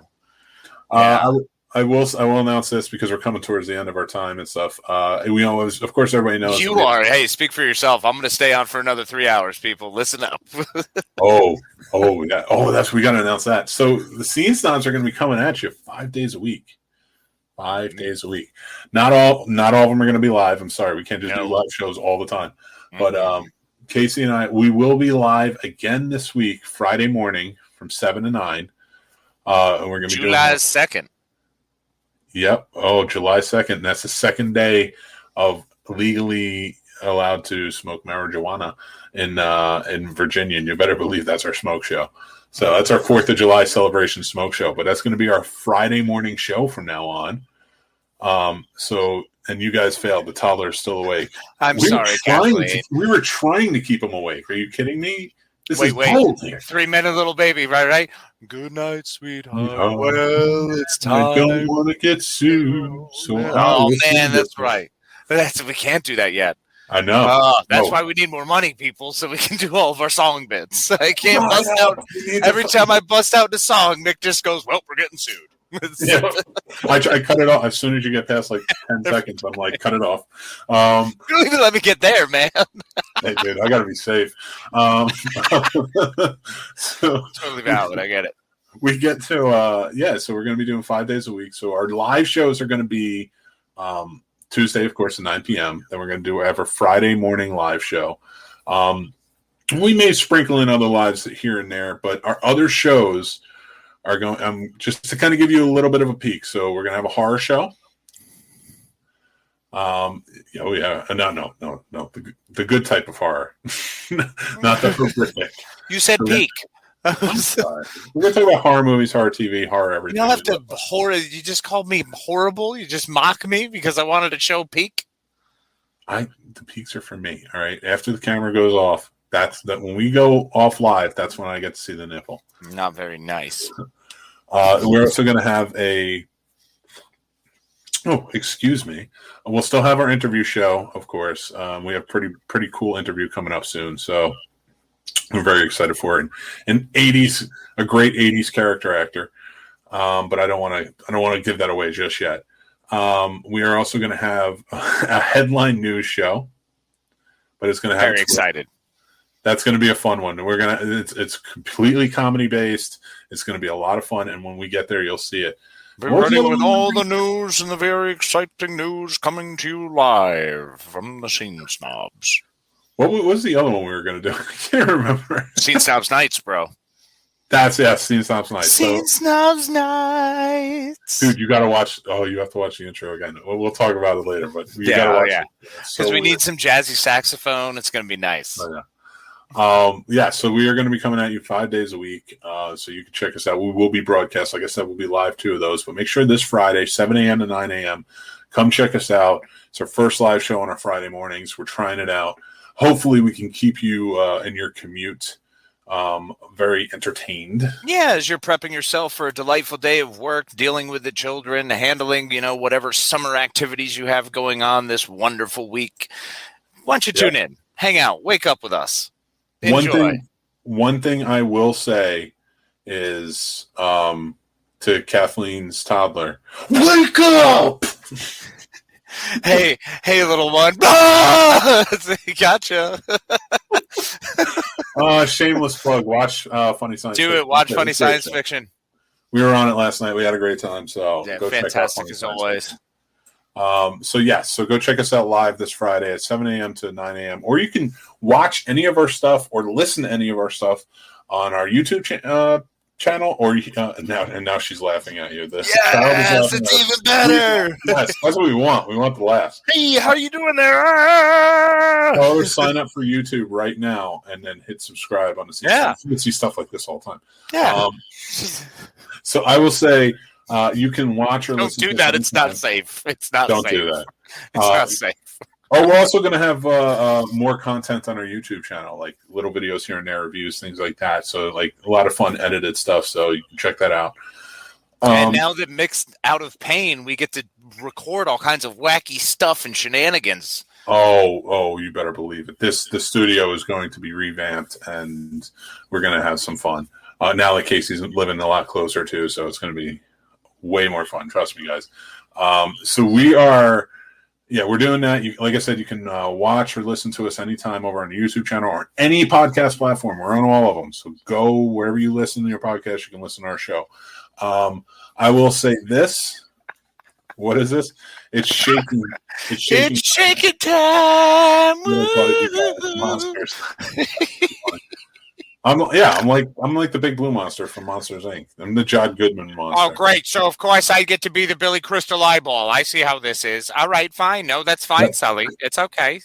Yeah. I will announce this because we're coming towards the end of our time and stuff. We always, of course, everybody knows you are. Hey, speak for yourself. I'm going to stay on for another 3 hours. People, listen up. We got to announce that. So the Scene Snobs are going to be coming at you 5 days a week. 5 days a week. Not all of them are going to be live. I'm sorry, we can't just do live shows all the time. But Casey and I, we will be live again this week, Friday morning from 7 to 9. And we're going to be July 2nd. Yep. Oh, July 2nd. That's the second day of legally allowed to smoke marijuana in Virginia. And you better believe that's our smoke show. So that's our 4th of July celebration smoke show. But that's going to be our Friday morning show from now on. And you guys failed. The toddler is still awake. We were trying to keep him awake. Are you kidding me? Wait. 3-minute little baby, right? Good night, sweetheart. Well, it's time. I don't want to get sued. Man, that's right. We can't do that yet. I know. That's why we need more money, people, so we can do all of our song bits. I can't bust out. Every time I bust out the song, Nick just goes, well, we're getting sued. Yeah. I cut it off as soon as you get past 10 seconds. I'm like, cut it off. You don't even let me get there, man. Hey, dude, I gotta be safe. Totally valid. I get it. We get to so we're gonna be doing 5 days a week. So our live shows are gonna be Tuesday, of course, at 9 p.m. Then we're gonna have a Friday morning live show. We may sprinkle in other lives here and there, but our other shows are going just to kind of give you a little bit of a peek. So we're gonna have a horror show. No, the good type of horror, not the horrific. You said peak. I'm sorry. We're gonna talk about horror movies, horror TV, horror everything. You don't have to horror. You just called me horrible. You just mock me because I wanted to show peak. The peaks are for me. All right. After the camera goes off, when we go off live. That's when I get to see the nipple. Not very nice. We're also going to have excuse me. We'll still have our interview show, of course. We have pretty cool interview coming up soon, so we're very excited for it. A great 80s character actor. but I don't want to give that away just yet. We are also going to have a headline news show, but it's going to have Very excited. That's going to be a fun one. It's completely comedy based. It's going to be a lot of fun, and when we get there, you'll see it. Be ready with all the news and the very exciting news coming to you live from the Scene Snobs. What was the other one we were going to do? I can't remember. Scene Snobs Nights, bro. Scene Snobs Nights. Scene Snobs Nights. Dude, you got to watch. Oh, you have to watch the intro again. We'll talk about it later, but you got to watch it. Because we need some jazzy saxophone. It's going to be nice. Oh, so we are going to be coming at you 5 days a week, so you can check us out. We will be broadcast. Like I said, we'll be live 2 of those, but make sure this Friday, 7 a.m. to 9 a.m., come check us out. It's our first live show on our Friday mornings. We're trying it out. Hopefully we can keep you in your commute very entertained. Yeah, as you're prepping yourself for a delightful day of work, dealing with the children, handling, whatever summer activities you have going on this wonderful week. Why don't you tune in, hang out, wake up with us. Enjoy. One thing I will say is to Kathleen's toddler, wake up! Hey, little one. Gotcha. Shameless plug. Watch Funny Science Fiction. Do it. Watch Funny Science Fiction. We were on it last night. We had a great time. So yeah, go fantastic check out as always. So go check us out live this Friday at 7 a.m. to 9 a.m. Or you can watch any of our stuff or listen to any of our stuff on our YouTube channel. Or now she's laughing at you. Yes, it's even better. Yes, that's what we want. We want the laughs. Hey, how you doing there? Or sign up for YouTube right now and then hit subscribe on the season. Yeah. You can see stuff like this all the time. Yeah. So I will say. You can watch or listen. Don't do that. It's not safe. It's not safe. Don't do that. It's not safe. We're also going to have more content on our YouTube channel, like little videos here and there, reviews, things like that. So, like a lot of fun edited stuff. So you can check that out. And now that Mixed Out of Pain, we get to record all kinds of wacky stuff and shenanigans. Oh, you better believe it. The studio is going to be revamped, and we're going to have some fun. Now that Casey's living a lot closer too, so it's going to be way more fun. Trust me, guys. So we're doing that. Like I said, you can watch or listen to us anytime over on the YouTube channel or any podcast platform. We're on all of them. So go wherever you listen to your podcast, you can listen to our show. I will say this. What is this? It's shaking. It's shaking time. Monsters. I'm like the big blue monster from Monsters Inc. I'm the John Goodman monster. Oh, great! So of course I get to be the Billy Crystal eyeball. I see how this is. All right, fine. No, that's fine, Sully. It's okay.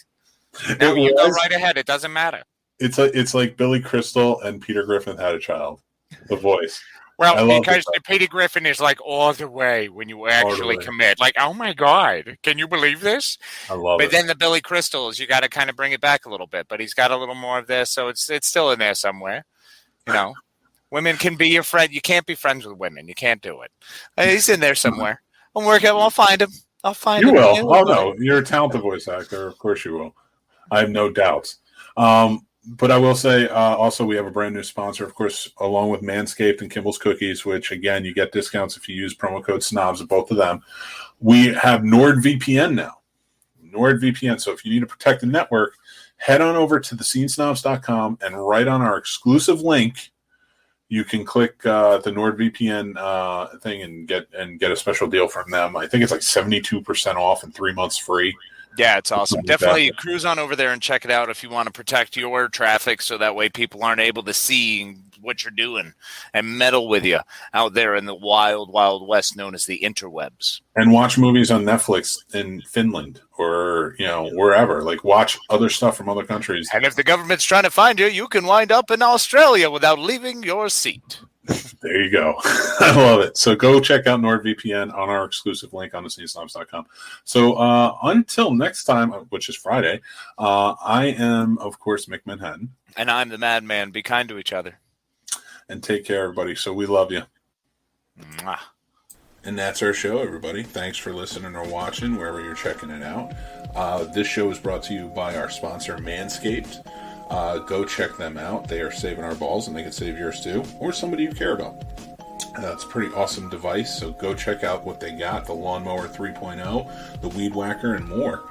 No, you go right ahead. It doesn't matter. It's like Billy Crystal and Peter Griffin had a child. The voice. Well, because Peter Griffin is like all the way when you actually commit. Like, oh my God, can you believe this? I love it. But then the Billy Crystals, you got to kind of bring it back a little bit. But he's got a little more of this, so it's still in there somewhere. Women can be your friend. You can't be friends with women. You can't do it. He's in there somewhere. I'll find him. I'll find him. You will. Oh no, you're a talented voice actor. Of course you will. I have no doubts. But I will say also we have a brand new sponsor, of course, along with Manscaped and Kimball's Cookies, which, again, you get discounts if you use promo code SNOBS at both of them. We have NordVPN now. NordVPN. So if you need to protect the network, head on over to thescenesnobs.com and right on our exclusive link, you can click the NordVPN thing and get a special deal from them. I think it's like 72% off and 3 months free. Yeah, it's awesome. Definitely cruise on over there and check it out if you want to protect your traffic so that way people aren't able to see what you're doing and meddle with you out there in the wild, wild west known as the interwebs. And watch movies on Netflix in Finland or, wherever. Like, watch other stuff from other countries. And if the government's trying to find you, you can wind up in Australia without leaving your seat. There you go. I love it. So go check out NordVPN on our exclusive link on thescenesnobs.com. So until next time, which is Friday, I am, of course, Mick Manhattan. And I'm the Madman. Be kind to each other. And take care, everybody. So we love you. Mwah. And that's our show, everybody. Thanks for listening or watching, wherever you're checking it out. This show is brought to you by our sponsor, Manscaped. Go check them out. They are saving our balls, and they can save yours too, or somebody you care about. It's a pretty awesome device, so go check out what they got, the Lawnmower 3.0, the Weed Whacker, and more.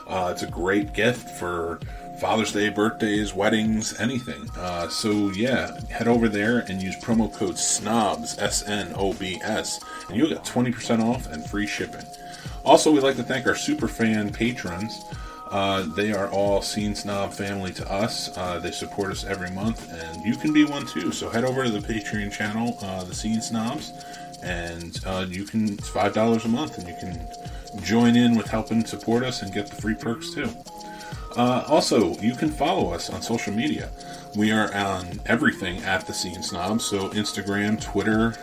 It's a great gift for Father's Day, birthdays, weddings, anything. So yeah, head over there and use promo code SNOBS, SNOBS, and you'll get 20% off and free shipping. Also, we'd like to thank our super fan patrons. They are all Scene Snob family to us. They support us every month, and you can be one too. So head over to the Patreon channel, the Scene Snobs, and it's $5 a month, and you can join in with helping support us and get the free perks too. Also, you can follow us on social media. We are on everything at the Scene Snobs, so Instagram, Twitter,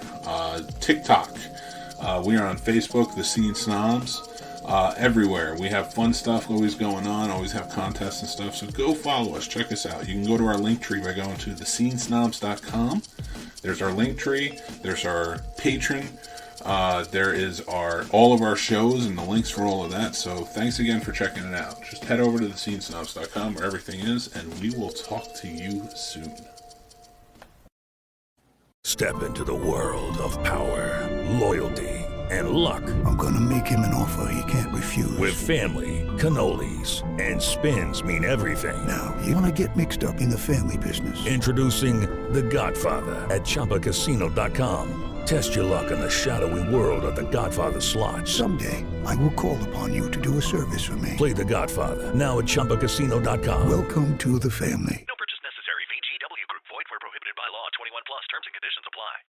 TikTok. We are on Facebook, the Scene Snobs. Everywhere. We have fun stuff always going on, always have contests and stuff, so go follow us, check us out. You can go to our link tree by going to thescenesnobs.com. There's our link tree, there's our Patreon, there is all of our shows and the links for all of that, so thanks again for checking it out. Just head over to thescenesnobs.com where everything is, and we will talk to you soon. Step into the world of power, loyalty, and luck. I'm gonna make him an offer he can't refuse. With family, cannolis, and spins mean everything. Now, you wanna get mixed up in the family business. Introducing The Godfather at ChumbaCasino.com. Test your luck in the shadowy world of The Godfather slot. Someday, I will call upon you to do a service for me. Play The Godfather now at ChumbaCasino.com. Welcome to the family.